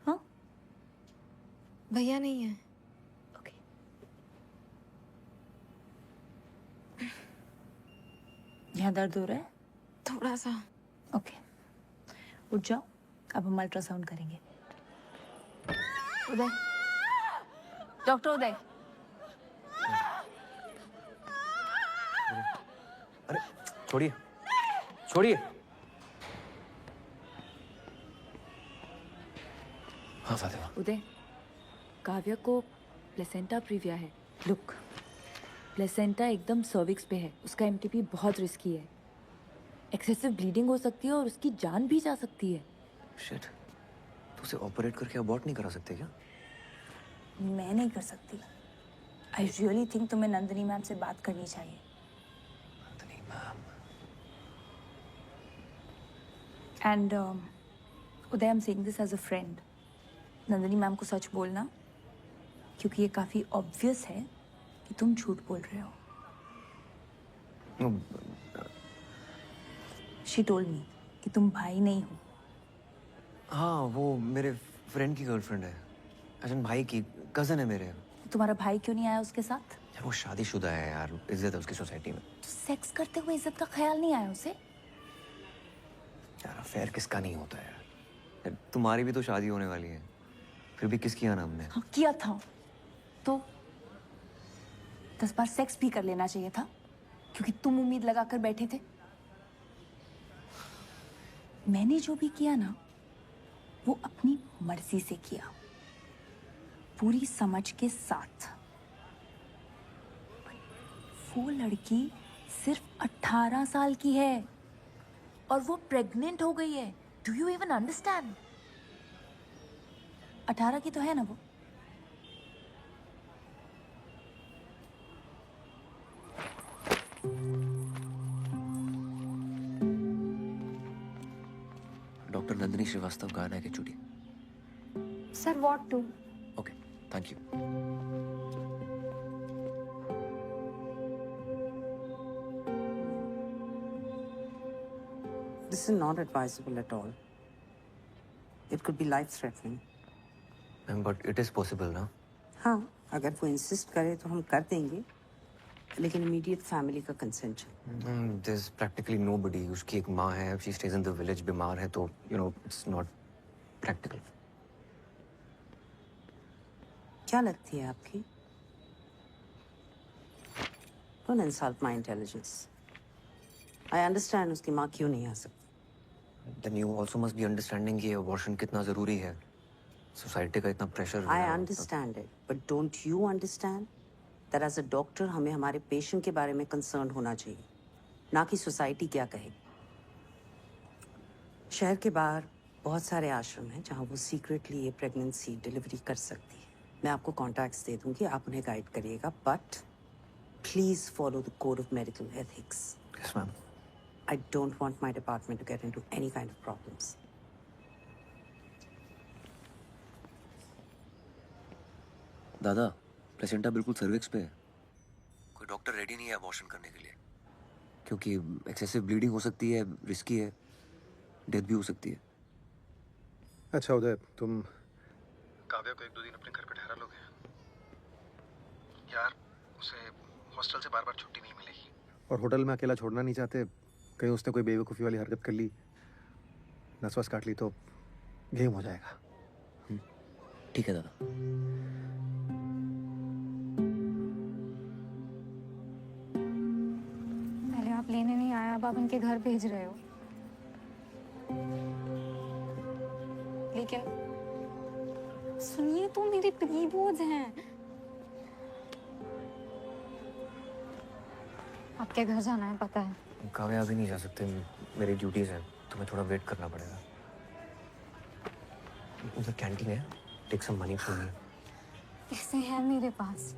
हाँ? भैया नहीं है। यहाँ दर्द हो रहा है? थोड़ा सा। ओके, उठ जाओ, अब हम अल्ट्रासाउंड करेंगे। उदय, डॉक्टर उदय। अरे छोड़िए, छोड़िए। हाँ फातिमा। उदय, काव्या को प्लेसेंटा प्रीविया है। लुक, प्लेसेंटा एकदम सर्विक्स पे है, उसका एमटीपी बहुत रिस्की है। एक्सेसिव ब्लीडिंग हो सकती है और उसकी जान भी जा सकती है। शिट, तो उसे ऑपरेट करके अबॉर्ट नहीं करा सकते क्या? मैं नहीं कर सकती। आई रियली थिंक तुम्हें नंदिनी मैम से बात करनी चाहिए। Nandini ma'am. And Uday, I am saying this as a friend. Nandini ma'am को सच बोलना, क्योंकि ये काफी ऑब्वियस है कि तुम झूठ बोल रहे हो। शी टोल्ड मी कि तुम भाई नहीं हो। हाँ, वो मेरे फ्रेंड की गर्लफ्रेंड है। अजन भाई की कजन है मेरे। तुम्हारा भाई क्यों नहीं आया उसके साथ? यार वो शादीशुदा है यार, इज्जत है उसकी सोसाइटी में। तो सेक्स करते हुए इज्जत का ख्याल नहीं आया उसे? यार अफेयर किसका नहीं होता है यार, तुम्हारी भी तो शादी होने वाली है, फिर भी किस किया ना हमने? हाँ, किया था तो 10 बार सेक्स भी कर लेना चाहिए था, क्योंकि तुम उम्मीद लगाकर बैठे थे। मैंने जो भी किया ना, वो अपनी मर्जी से किया, पूरी समझ के साथ। वो लड़की सिर्फ 18 साल की है और वो प्रेग्नेंट हो गई है। Do you even understand? 18 की तो है ना वो। डॉक्टर नंदिनी श्रीवास्तव गाना है कि चुड़ी? Sir, what to? Okay, thank you. This is not advisable at all. It could be life-threatening. But it is possible, ना? हाँ, अगर वो इंसिस्ट करे तो हम कर देंगे, लेकिन इमीडिएट फैमिली का कंसेंट चाहिए। There's practically nobody. उसकी एक माँ है, she stays in the village, बीमार है, तो it's not practical. क्या लगती है आपकी? Don't insult my intelligence. I understand उसकी माँ क्यों नहीं आ सकती। Then you also must be understanding कि abortion कितना जरूरी है। सोसाइटी का इतना pressure. I understand it, but don't you understand that as a doctor हमें हमारे पेशेंट के बारे में कंसर्न होना चाहिए, ना कि सोसाइटी क्या कहेगी। शहर के बाहर बहुत सारे आश्रम हैं जहाँ वो सीक्रेटली ये प्रेगनेंसी डिलीवरी कर सकती है। मैं आपको कॉन्टैक्ट्स दे दूंगी, आप उन्हें गाइड करिएगा, but please follow the code of medical ethics. Yes ma'am. I don't want my department to get into any kind of problems. दादा, प्लेसेंटा बिल्कुल सर्विक्स पे है। कोई डॉक्टर रेडी नहीं है अबॉर्शन करने के लिए, क्योंकि एक्सेसिव ब्लीडिंग हो सकती है, रिस्की है, डेथ भी हो सकती है। अच्छा उदय, तुम काव्या को 1-2 दिन अपने घर पे ठहरा लोगे? यार उसे हॉस्टल से बार-बार छुट्टी नहीं मिलेगी, और होटल में अकेला छोड़ना नहीं चाहते। कहीं उसने कोई बेवकूफ़ी वाली हरकत कर ली, नस वस काट ली तो गेम हो जाएगा। ठीक है दादा। पहले आप लेने नहीं आए, अब आप उनके घर भेज रहे हो। लेकिन सुनिए, तो मेरे प्री बोर्ड हैं। आपके घर जाना है पता है। काव्या अभी नहीं जा सकते, मेरी ड्यूटीज हैं, तुम्हें थोड़ा वेट करना पड़ेगा। उधर कैंटीन है, take some money from me. पैसे हैं मेरे पास।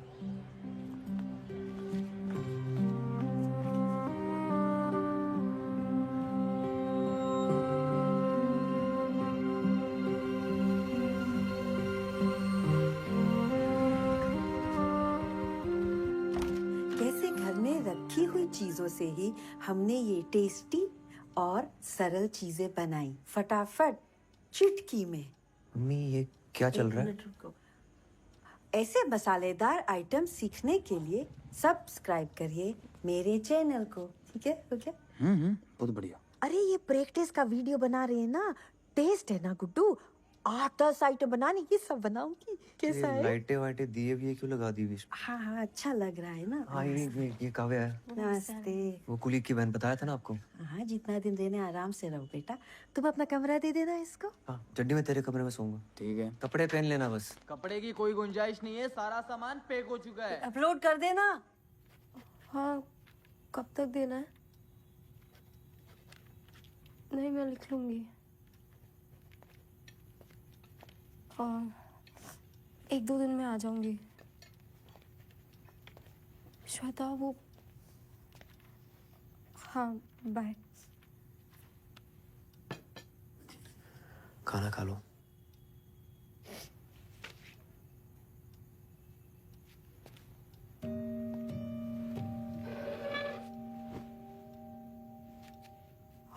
कैसे घर में रखी हुई चीजों से ही हमने ये टेस्टी और सरल चीजें बनाई, फटाफट चुटकी में। मम्मी ये क्या चल रहा है? एक मिनट रुको। ऐसे मसालेदार आइटम सीखने के लिए सब्सक्राइब करिए मेरे चैनल को, ठीक है? हो गया? बहुत बढ़िया। अरे ये प्रैक्टिस का वीडियो बना रहे हैं ना, टेस्ट है ना गुड्डू, 8-10 आइटम बनाने, ये सब बनाऊंगी। कैसा है? लाइटें वाइटें दिए भी है, क्यों लगा दी बीच में? हाँ हाँ, अच्छा लग रहा है ना। हाँ ये काव्या है। नमस्ते। वो कुलीग की बहन, बताया था ना आपको। हाँ, जितना दिन देने आराम से रहो बेटा। तुम अपना कमरा दे देना इसको। हाँ, चड्डी में तेरे कमरे में सोऊंगा। ठीक है। कपड़े पहन लेना बस। कपड़े की कोई गुंजाइश नहीं है, सारा सामान पैक हो चुका है। अपलोड कर देना। हाँ, कब तक देना है? नहीं, मैं लिख लूंगी। और 1-2 दिन में आ जाऊंगी। श्वेता वो, हाँ बाय। खाना खा लो।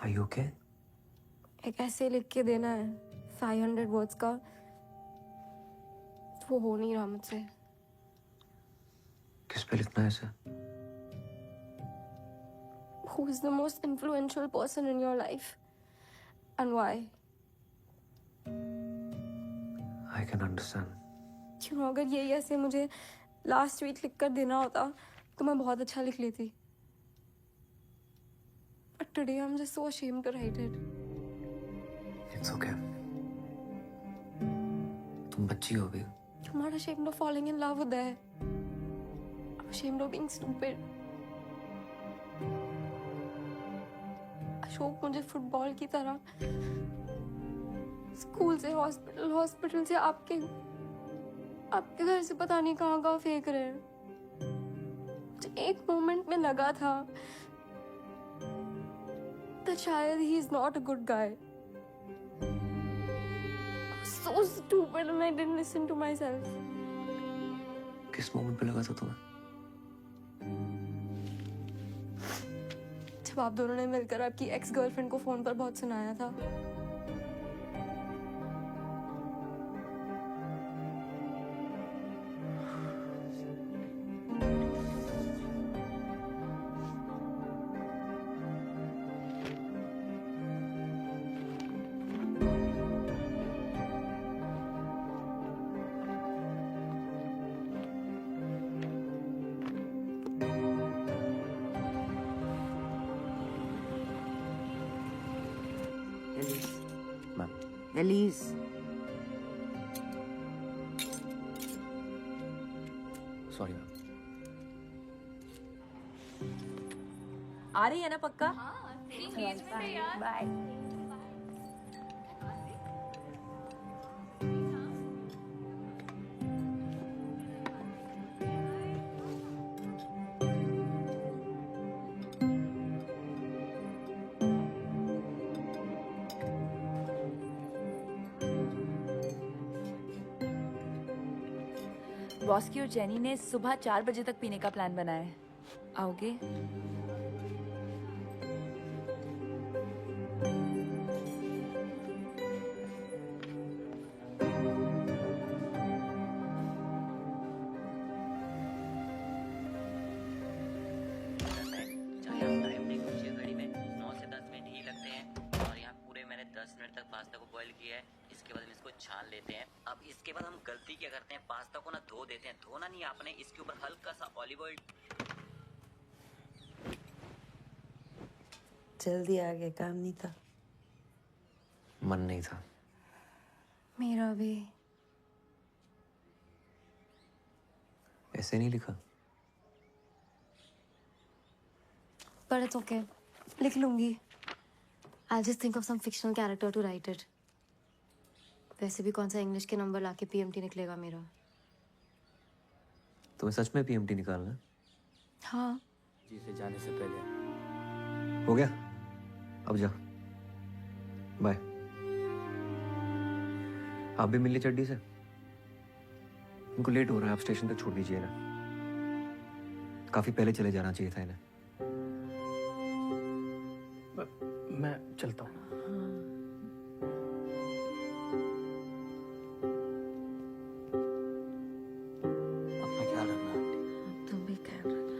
Are you okay? एक ऐसे लिख के देना है 500 वर्ड्स का, वो हो नहीं रहा मुझसे। किस पे लिखना है sir? Who is the most influential person in your life and why? I can understand. क्यों, अगर यही ऐसे मुझे लास्ट वीक लिख कर देना होता तो मैं बहुत अच्छा लिख लेती। But today I'm just so ashamed to write it. It's okay. तुम बच्ची हो अभी। I'm not ashamed of falling in love with her. I'm ashamed of being stupid. Ashok मुझे फुटबॉल की तरह स्कूल से हॉस्पिटल, हॉस्पिटल से आपके घर से पता नहीं कहाँ फेंक रहे हैं। मुझे एक मोमेंट में लगा था that शायद he is not a good guy. I was so stupid and I didn't listen to myself. किस मोमेंट पे लगा था तुम्हें? जब आप दोनों ने मिलकर आपकी एक्स गर्लफ्रेंड को फोन पर बहुत सुनाया था। Elise, sorry ma'am. आ रही है ना पक्का? बाय। बॉस की और जेनी ने सुबह 4 बजे तक पीने का प्लान बनाया है। आओगे? चाहे आप टाइम देख लीजिए घड़ी में 9 से 10 मिनट ही लगते हैं और यहाँ पूरे मैंने 10 मिनट तक पास्ता को बॉईल किया है। इसके बाद हम इसको छान लेते हैं। अब इसके बाद हम गलती क्या करते हैं, पास्ता को ना धो देते हैं। धोना नहीं आपने, इसके ऊपर हल्का सा ऑलिव ऑयल। जल्दी आ गया, काम नहीं था। मन नहीं था। मेरा भी। ऐसे नहीं लिखा। But it's okay. लिख लूंगी. I'll just think of some fictional character to write it. वैसे भी कौन सा इंग्लिश के नंबर लाके PMT निकलेगा मेरा। तुम्हें सच में PMT निकालना है? हाँ। जी से जाने से पहले। हो गया? अब जा। बाय। आप भी मिलिए चड्डी से। उनको लेट हो रहा है, आप स्टेशन तक छोड़ दीजिए ना। काफी पहले चले जाना चाहिए था इन्हें। मैं चलता हूँ। अपना ख्याल रखना आंटी। तुम भी ख्याल रखना।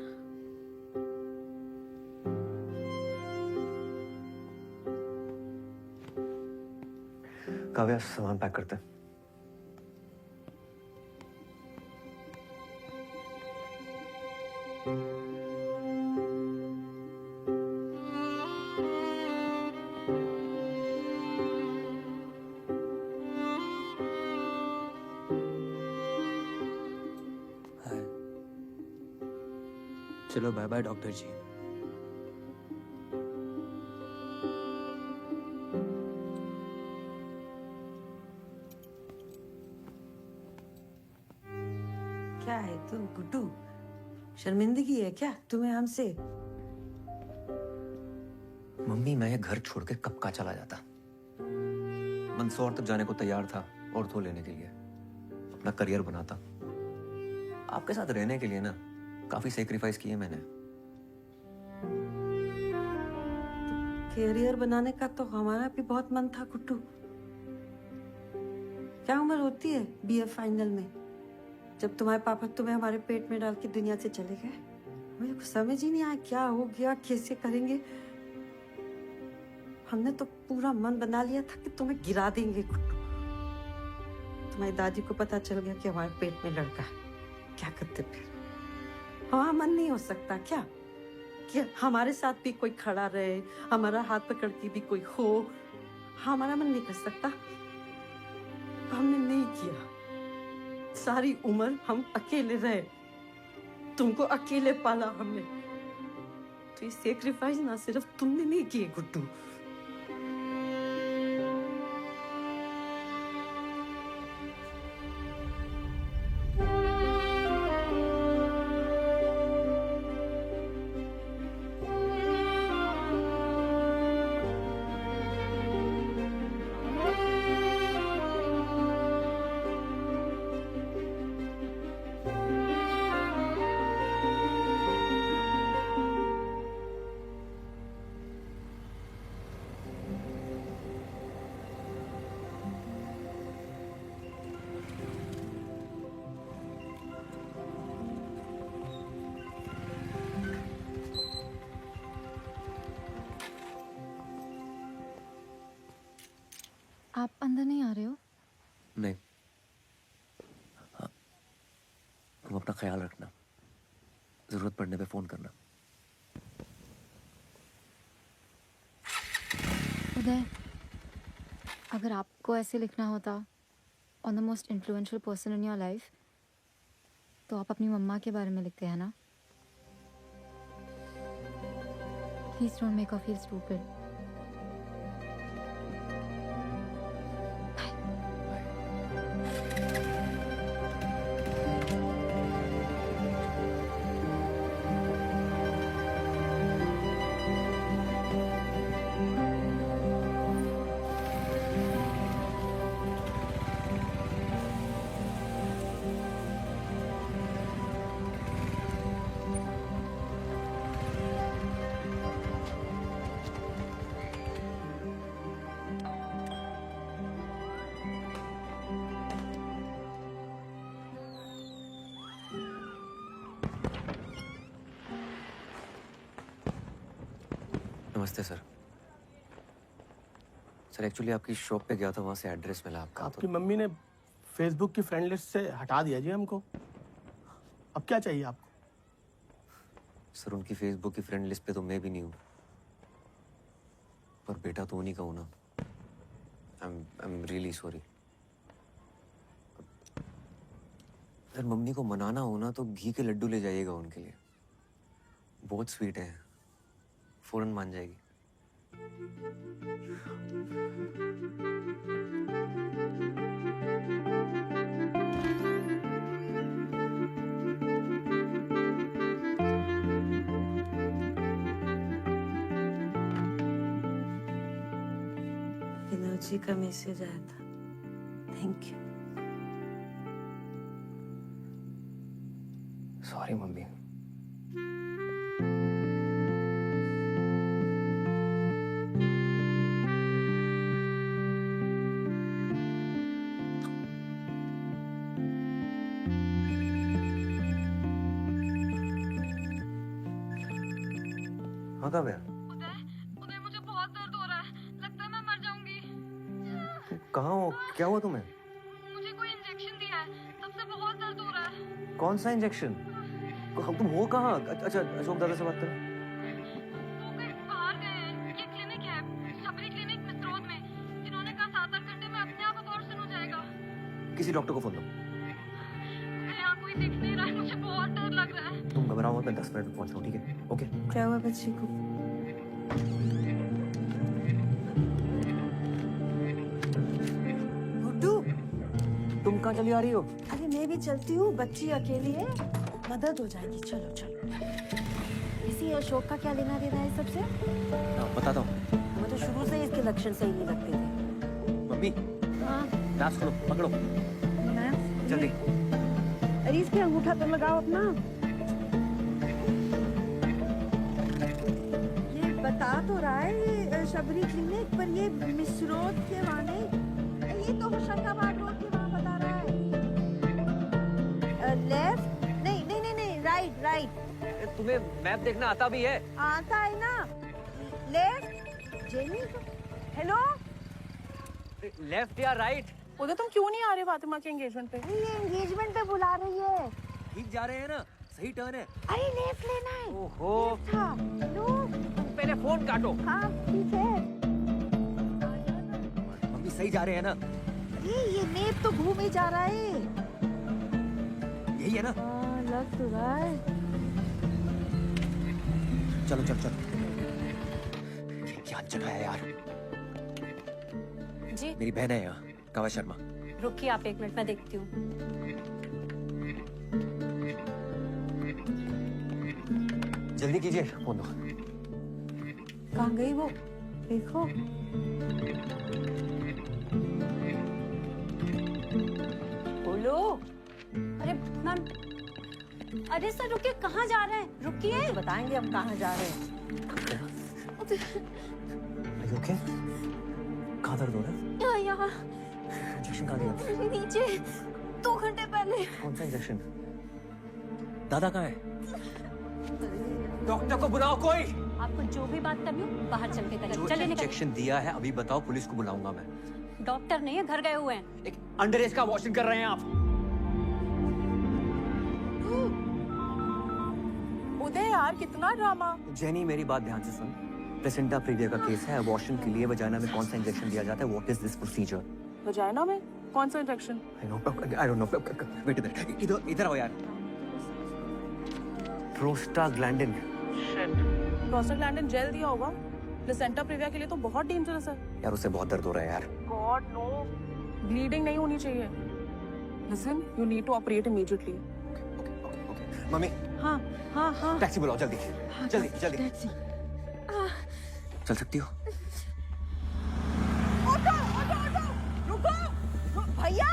काव्या, सामान पैक करते हैं। चलो बाय बाय डॉक्टर जी। क्या है तुम गुड्डू, शर्मिंदगी है क्या तुम्हें हमसे? मम्मी, मैं ये घर छोड़ के कब का चला जाता। मंदसौर तक जाने को तैयार था ऑर्थो लेने के लिए, अपना करियर बनाता। आपके साथ रहने के लिए ना काफी सेक्रीफाइस किए मैंने। कैरियर बनाने का तो हमारा भी बहुत मन था गुड्डू। क्या उम्र होती है BA फाइनल में, जब तुम्हारे पापा तुम्हें हमारे पेट में डाल के दुनिया से चले गए? मुझे कुछ समझ ही नहीं आया क्या हो गया, कैसे करेंगे। हमने तो पूरा मन बना लिया था कि तुम्हें गिरा देंगे गुड्डू। तुम्हारी दादी को पता चल गया कि हमारे पेट में लड़का है, क्या करते फिर? हमारा मन नहीं हो सकता क्या कि हमारे साथ भी कोई खड़ा रहे, हमारा हाथ पकड़ के भी कोई हो? हमारा मन नहीं कर सकता। हमने नहीं किया। सारी उम्र हम अकेले रहे, तुमको अकेले पाला हमने। तो ये सेक्रीफाइस ना सिर्फ तुमने नहीं किए गुड्डू। आप अंदर नहीं आ रहे हो? नहीं। हाँ, तुम अपना ख्याल रखना, जरूरत पड़ने पे फोन करना। उदय, अगर आपको ऐसे लिखना होता on the most influential person in your life, तो आप अपनी मम्मा के बारे में लिखते हैं ना? Please don't make her feel stupid. नमस्ते सर। सर एक्चुअली आपकी शॉप पे गया था, वहाँ से एड्रेस मिला आपका। आपकी मम्मी ने फेसबुक की फ्रेंड लिस्ट से हटा दिया जी हमको। अब क्या चाहिए आपको? सर उनकी फेसबुक की फ्रेंड लिस्ट पे तो मैं भी नहीं हूँ, पर बेटा तो उन्हीं का हूँ ना। I am really sorry. Sir mummy को मनाना हो ना तो घी के लड्डू ले जाइएगा उनके लिए, बहुत स्वीट है, फौरन मान जाएगी। विनोद जी का मैसेज आया था, थैंक यू। Sorry mummy. हाँ कहाँ गया? उदय मुझे बहुत दर्द हो रहा है, लगता है मैं मर जाऊंगी। कहाँ हो? क्या हुआ तुम्हें? मुझे कोई इंजेक्शन दिया है, तब से बहुत दर्द हो रहा है। कौन सा इंजेक्शन? तुम हो कहाँ? अच्छा अशोक दादा से बात करो। वो कहीं बाहर गए हैं। ये क्लिनिक है, शबरी क्लिनिक मिस्रोद में। इन्होंने कहा 7-8 घंटे में अपने आप अबॉर्शन हो जाएगा। किसी डॉक्टर को फोन दो। यहाँ कोई दिख नहीं रहा है, मुझे बहुत डर लग रहा है। तुम घबराओ मत, मैं 10 मिनट में पहुंचता हूँ, ठीक है? ओके। क्या हुआ बच्ची को? गुड्डू, तुम कहाँ चली आ रही हो? अरे मैं भी चलती हूँ, बच्ची अकेली है, मदद हो जाएगी। चलो चलो। इसी अशोक का क्या लेना देना है सबसे? बताता हूँ। मुझे शुरू से इसके लक्षण सही नहीं लगते थे। मम्मी हाँ ग्लास खोलो, पकड़ो जल्दी। अरे इस पे अंगूठा तो लगाओ अपना। ये बता तो रहा है ये शबरी क्लिनिक, पर ये मिसरोद के वहाँ नहीं, ये तो होशंगाबाद रोड के वहाँ बता रहा है। लेफ्ट नहीं नहीं नहीं नहीं, राइट राइट। तुम्हें मैप देखना आता भी है? आता है ना। Left jenny. हेलो लेफ्ट या राइट? उधर तुम क्यों नहीं आ रहे फातिमा के एंगेजमेंट पे? ये एंगेजमेंट पे बुला रही है। ठीक जा रहे हैं ना? सही टर्न है। अरे लेफ्ट लेना है। ओहो हेलो पहले फोन काटो। हाँ ठीक है। मम्मी सही जा रहे हैं ना? ये नेप तो घूमे जा रहा है। यही है ना? हाँ लग तो रहा है। चलो चलो चलो। क्या जगह है यार। जी मेरी बहन है यहाँ, कावा शर्मा। रुकिए आप 1 मिनट में देखती हूँ। जल्दी कीजिए, फोन दो। कहाँ गई वो? देखो। बोलो। अरे मैम, अरे सर रुकिए, कहाँ जा रहे हैं? रुकिए। बताएंगे हम कहाँ जा रहे हैं। ओके? कहाँ दर्द हो रहा है? यहाँ इंजेक्शन कहाँ दिया? नीचे 2 घंटे पहले। कौन सा इंजेक्शन? दादा कहाँ है? डॉक्टर को बुलाओ कोई। आपको जो भी बात करनी हो बाहर चल के करें। जो चलिए निकलिए। इंजेक्शन दिया है अभी बताओ, पुलिस को बुलाऊंगा मैं। डॉक्टर नहीं है, घर गए हुए हैं। एक अंडर एज का वॉशिंग कर रहे हैं आप। उदय यार कितना ड्रामा। जेनी मेरी बात ध्यान से सुन। प्लेसेंटा प्रीविया का केस है। अबॉर्शन के लिए वजाइना में कौन सा इंजेक्शन दिया जाता है? What is this procedure? Vagina में कौन सा injection? I don't know. Wait इधर इधर आओ यार। प्रोस्टाग्लैंडिन। प्रोस्टाग्लैंडिन जेल दिया होगा। प्लेसेंटा प्रीविया के लिए तो बहुत डेंजरस है। यार उससे बहुत दर्द हो रहा है यार। गॉड नो, ब्लीडिंग नहीं होनी चाहिए। Listen, you need to operate immediately. Mummy हाँ हाँ हाँ टैक्सी बुलाओ जल्दी। जल्दी जल्दी। टैक्सी। चल सकती हो? ऑटो ऑटो ऑटो, रुको भैया।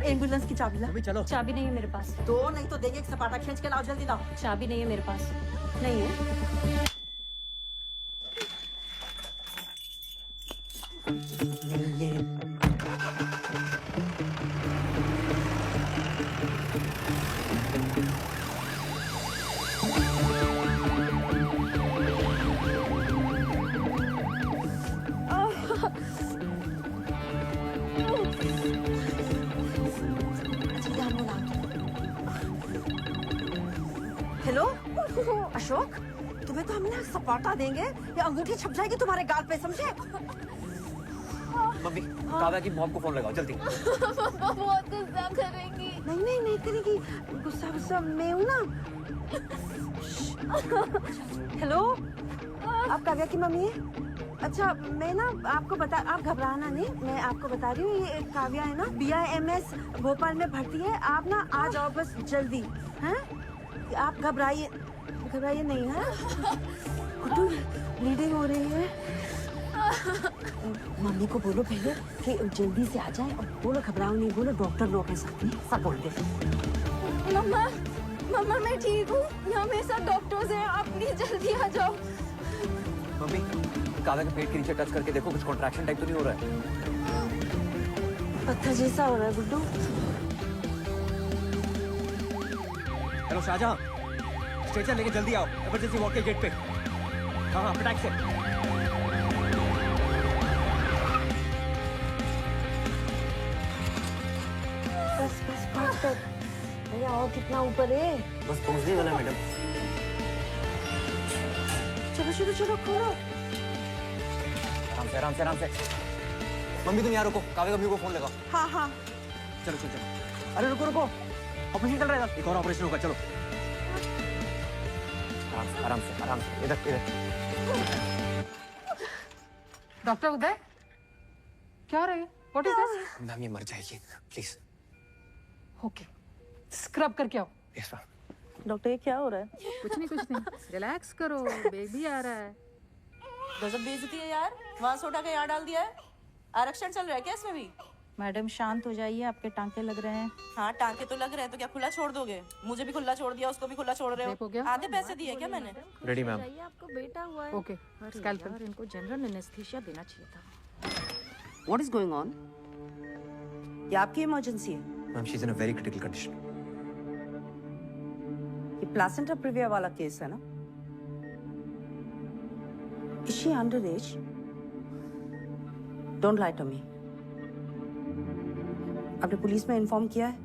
एम्बुलेंस की चाबी ला। चलो। चाबी नहीं है मेरे पास। दो नहीं तो देंगे, एक सपाटा खींच के लाओ, जल्दी लाओ। चाबी नहीं है मेरे पास। नहीं है। हेलो अशोक, तुम्हें तो हमने सपाटा देंगे या अंगूठी छप जाएगी तुम्हारे गाल पे, समझे? मम्मी काव्या की मॉम को फोन लगाओ जल्दी। पापा बहुत गुस्सा करेंगी। नहीं नहीं नहीं करेगी, गुस्सा गुस्सा मैं हूँ ना। हेलो, आप काव्या की मम्मी है? अच्छा मैं ना आपको आप घबराना नहीं, मैं आपको बता रही हूँ, ये काव्या है ना, BIMS भोपाल में भर्ती है। आप ना आ जाओ बस जल्दी, हैं? आप घबराइए नहीं है। ब्लीडिंग हो रही है। मम्मी को बोलो पहले कि जल्दी से आ जाए, और बोलो घबराओ नहीं, बोलो डॉक्टर लोग हैं साथ में, सब बोल दे। मम्मा मम्मा मैं ठीक हूँ, यहाँ मेरे साथ डॉक्टर्स हैं, आप प्लीज जल्दी आ जाओ। मम्मी काव्या के पेट के नीचे टच करके देखो, कुछ कॉन्ट्रैक्शन टाइप तो नहीं हो रहा है? पत्थर जैसा हो रहा है गुड्डू। हेलो शाहजहां, स्ट्रेचर लेके जल्दी आओ, इमरजेंसी वार्ड के गेट पे। हाँ फटाक से। बस बस बात कर भैया, और कितना ऊपर है? बस पहुंचने वाला मैडम। चलो चलो चलो खोलो। आराम से आराम से। मम्मी तुम यहाँ रुको, काव्या मम्मी को फोन लगाओ। हाँ हाँ चलो चलो चलो। अरे रुको रुको, ऑपरेशन चल रहा है, एक और ऑपरेशन होगा, चलो। आराम से आराम से, इधर इधर। डॉक्टर उदय, क्या रहे? What is this? मैम ये मर जाएगी, प्लीज। ओके, स्क्रब करके आओ। Yes ma'am. डॉक्टर ये क्या हो रहा है? कुछ नहीं रिलैक्स करो, बेबी आ रहा है। गजब बेइज्जती है यार, वहाँ से उठा के यहाँ डाल दिया है। आरक्षण चल रहा है क्या इसमें भी? मैडम शांत हो जाइए, आपके टांके लग रहे हैं। हाँ टांके तो लग रहे हैं, तो क्या खुला छोड़ दोगे? मुझे भी खुला छोड़ दिया, उसको भी खुला छोड़ रहे हो। आधे पैसे दिए क्या मैंने? Ready ma'am. आपको बेटा हुआ है। ओके, यार इनको जनरल एनेस्थीसिया देना चाहिए था। What is going on? ये आपकी इमरजेंसी है? Ma'am she is in a very critical condition. ये प्लासेंटा प्रीविया वाला केस है ना? Is she underage? Don't lie to me. आपने पुलिस में इन्फॉर्म किया है?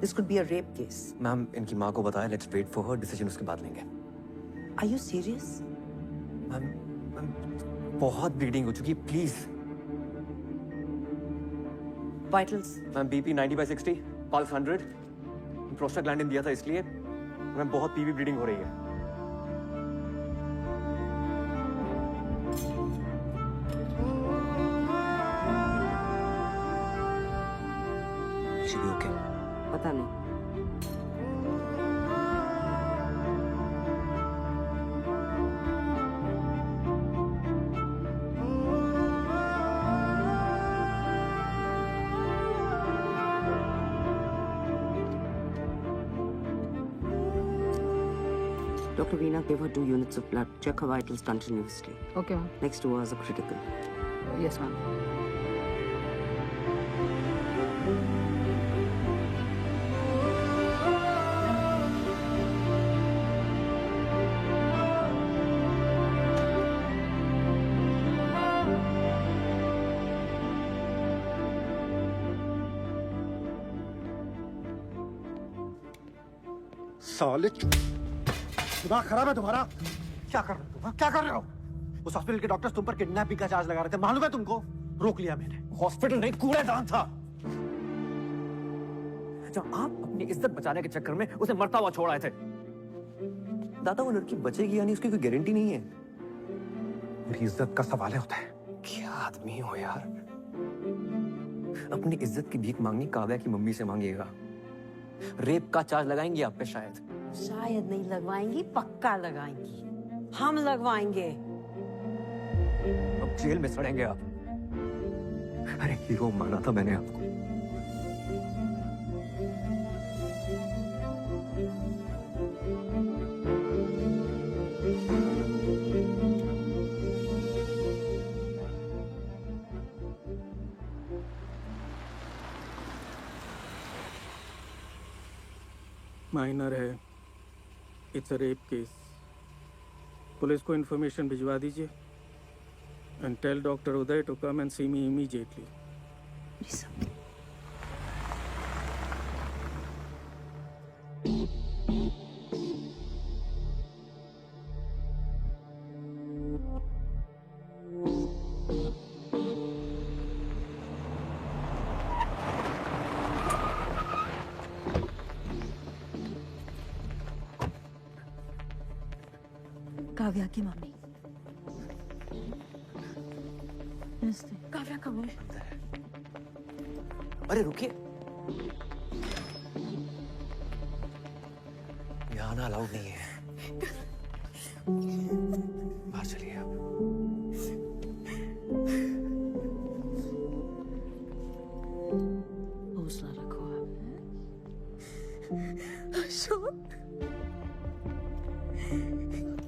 This could be a rape case. Ma'am इनकी माँ को बताया, let's wait for her decision, उसके बाद लेंगे। Are you serious? मैम बहुत ब्लीडिंग हो चुकी है, please. Vitals? Ma'am BP 90/60, pulse 100, prostaglandin दिया था इसलिए। मैम बहुत PV ब्लीडिंग हो रही है। ओके पता नहीं। Dr. Veena gave her 2 units of blood. Check her vitals continuously. Okay, ma'am. Next 2 hours are critical. Yes, ma'am. साले दिमाग खराब है तुम्हारा? क्या कर रहे हो तुम? हाँ? क्या कर रहे हो? उस हॉस्पिटल के डॉक्टर्स तुम पर किडनैपिंग का चार्ज लगा रहे थे, मालूम है तुमको? रोक लिया मैंने। हॉस्पिटल नहीं, कूड़ेदान था। जब आप अपनी इज्जत बचाने के चक्कर में उसे मरता हुआ छोड़ आए थे। दादा, वो लड़की बचेगी या नहीं उसकी कोई गारंटी नहीं है। मेरी इज्जत का सवाल है होता है। क्या आदमी हो यार। अपनी इज्जत की भीख मांगनी काव्या की मम्मी से मांगिएगा। रेप का चार्ज लगाएंगी आप पे शायद। शायद नहीं लगवाएंगी, पक्का लगाएंगी। हम लगवाएंगे। अब जेल में सड़ेंगे आप। अरे हीरो माना था मैंने आपको। माइनर है, it's a rape case. Police को इन्फॉर्मेशन भिजवा दीजिए and tell doctor Uday to come and see me immediately. Kavya की मम्मी। काव्या कब है? अरे रुकिए, यहाँ आना अलाउड नहीं है। बाहर चलिए आप। हौसला रखो आप। अशोक,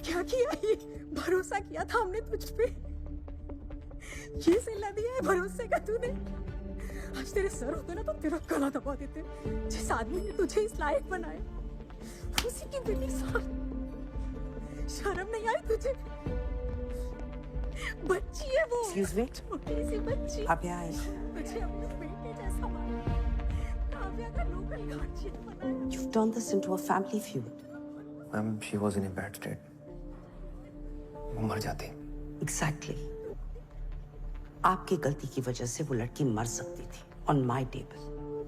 क्या किया ये? भरोसा किया था हमने तुझ पे। ये सिला दिया है भरोसे का तूने। आज तेरे सर होते ना तो तेरा गला दबा देते। जिस आदमी ने तुझे इस लायक बनाया, उसी की बेटी साथ। शर्म नहीं आई तुझे? बच्ची है वो। Excuse me? छोटी सी बच्ची। आप यहाँ आए। तुझे अपने बेटे जैसा माना। काव्या का लोकल गार्जियन बनाया। You've turned this into a family feud. Ma'am, she was in a bad state. वो मर जाती। Exactly. आपकी गलती की वजह से वो लड़की मर सकती थी। On my table.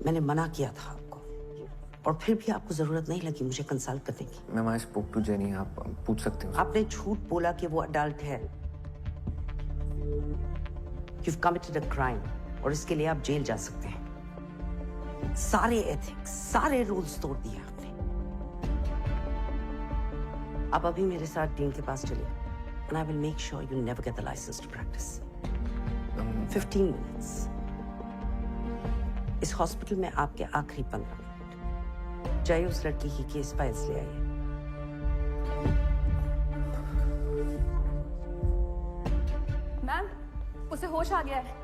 मैंने मना किया था आपको, और फिर भी आपको जरूरत नहीं लगी मुझे कंसल्ट करने की। Ma'am, I spoke to Jenny. आप पूछ सकते हो। आपने झूठ बोला कि वो अडल्ट है। You've committed a crime, और इसके लिए आप जेल जा सकते हैं। सारे एथिक्स, सारे रूल्स तोड़ दिए आपने। आप अभी मेरे साथ डीन के पास चलिए, and I will make sure you never get the license to practice. 15 minutes. इस हॉस्पिटल में आपके आखिरी 15 मिनट। जाइए उस लड़की की केस फाइल्स ले आइए। मैम, उसे होश आ गया है।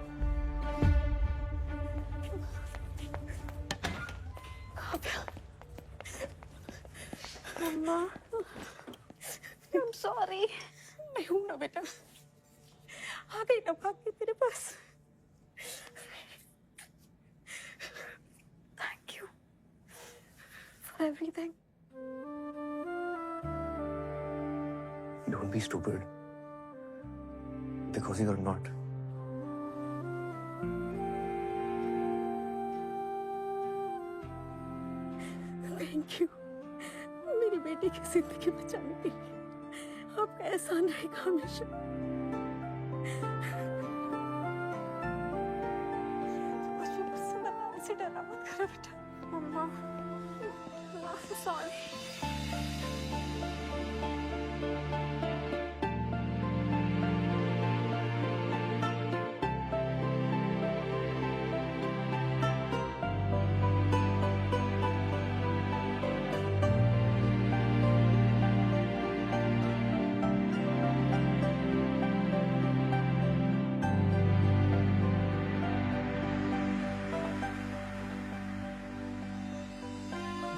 मम्मा, I'm sorry. मैं हूं ना बेटा। आ गई ना भाग के तेरे पास। Thank you for everything. Don't be stupid. Because you're not. Thank you. मेरी बेटी की जिंदगी बचाने के लिए आपका एहसान रहेगा हमेशा। मुझे मुझसे बताने से डरा मत करो बेटा। Mamma, I'm sorry.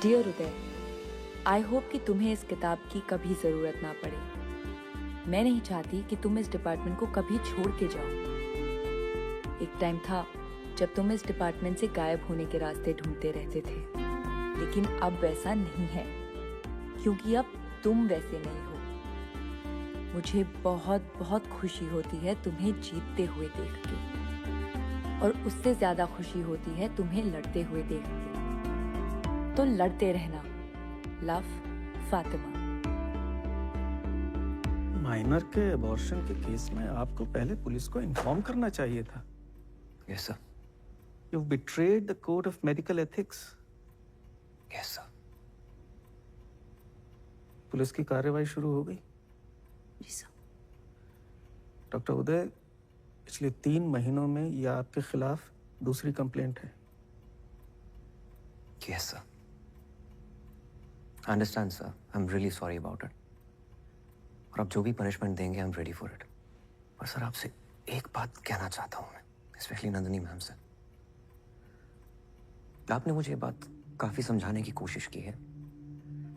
Dear Uday, I hope कि तुम्हें इस किताब की कभी ज़रूरत ना पड़े। मैं नहीं चाहती कि तुम इस डिपार्टमेंट को कभी छोड़ के जाओ। एक टाइम था जब तुम इस डिपार्टमेंट से गायब होने के रास्ते ढूंढते रहते थे, लेकिन अब वैसा नहीं है। क्योंकि अब तुम वैसे नहीं हो। मुझे बहुत बहुत खुशी होती है तुम्हें जीतते हुए देख के, और उससे ज्यादा खुशी होती है तुम्हें लड़ते हुए देख के। तो लड़ते रहना। लव, फातिमा। माइनर के अबॉर्शन के केस में आपको पहले पुलिस को इन्फॉर्म करना चाहिए था। Yes sir. You've betrayed the code of medical ethics. Yes sir. Police की कार्रवाई शुरू हो गई। जी सर। डॉक्टर उदय, पिछले 3 महीनों में यह आपके खिलाफ दूसरी कंप्लेंट है। Yes sir. I understand sir, I am really sorry about it. और आप जो भी पनिशमेंट देंगे I am ready for it. पर सर आपसे एक बात कहना चाहता हूँ मैं, स्पेशली नंदिनी मैम से। आपने मुझे ये बात काफी समझाने की कोशिश की है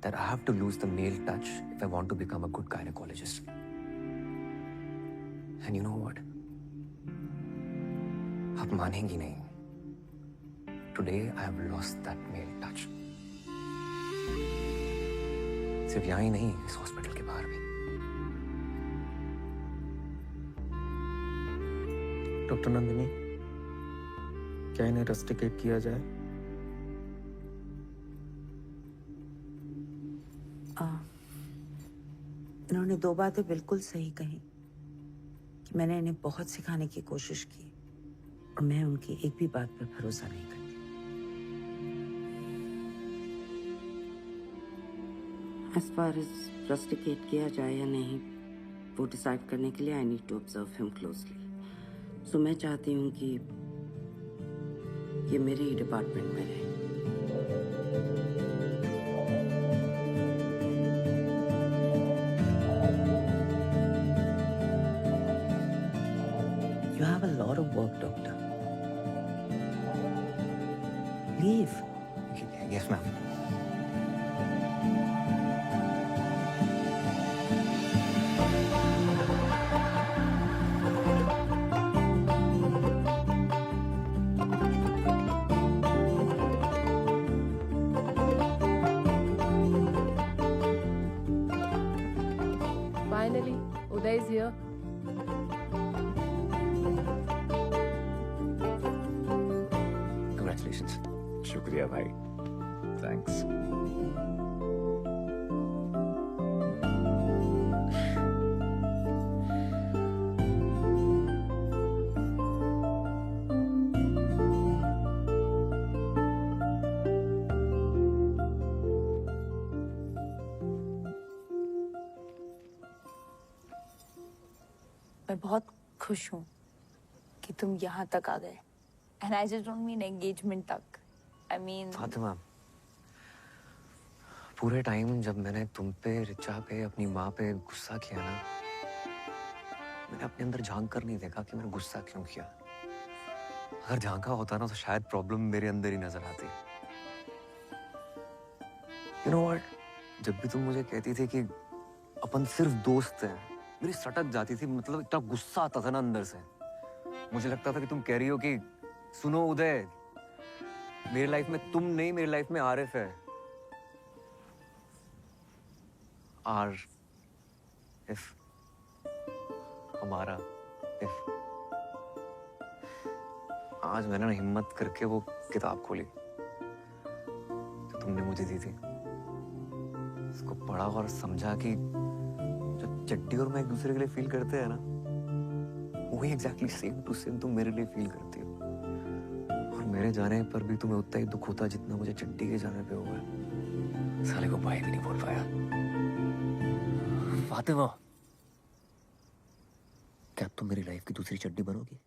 that I have to lose the male touch if I want to become a good gynecologist. And you know what? आप मानेंगी नहीं। Today I have lost that male touch. सिर्फ यहाँ ही नहीं, इस हॉस्पिटल के बाहर भी। डॉक्टर नंदिनी, क्या इन्हें रस्टिकेट किया जाए? इन्होंने 2 बातें बिल्कुल सही कही कि मैंने इन्हें बहुत सिखाने की कोशिश की और मैं उनकी एक भी बात पर भरोसा नहीं करती। As far as रस्टिकेट किया जाए या नहीं, वो डिसाइड करने के लिए I need to observe him closely. So मैं चाहती हूँ कि ये मेरे ही डिपार्टमेंट में रहे। You have a lot of work, doctor. Leave. Yes, ma'am. Finally, Uday is here. Congratulations. शुक्रिया भाई, थैंक्स। मैं बहुत खुश हूँ कि तुम यहाँ तक आ गए। And I just don't mean engagement तक। I mean फातिमा, पूरे टाइम जब मैंने तुम पे, रिचा पे, अपनी माँ पे गुस्सा किया ना, मैंने अपने अंदर झांक कर नहीं देखा कि मैंने गुस्सा क्यों किया। अगर झांका होता ना तो शायद प्रॉब्लम मेरे अंदर ही नजर आती। You know what? जब भी तुम मुझे कहती थी कि अपन सिर्फ दोस्त हैं, मेरी सटक जाती थी। मतलब इतना गुस्सा आता था ना अंदर से। मुझे लगता था कि तुम कह रही हो कि सुनो उदय, मेरी लाइफ में तुम नहीं, मेरी लाइफ में आरिफ है। इफ हमारा इफ। आज मैंने ना हिम्मत करके वो किताब खोली जो तुमने मुझे दी थी। उसको पढ़ा और समझा कि जो चड्डी और मैं एक दूसरे के लिए फील करते हैं ना, वही एग्जैक्टली सेम टू सेम तुम मेरे लिए फील करती हो। और मेरे जाने पर भी तुम्हें उतना ही दुख होता जितना मुझे चड्डी के जाने पे हुआ है। साले को भाई भी नहीं बोल पाया। फातिमा, क्या तुम मेरी लाइफ की दूसरी चड्डी बनोगी?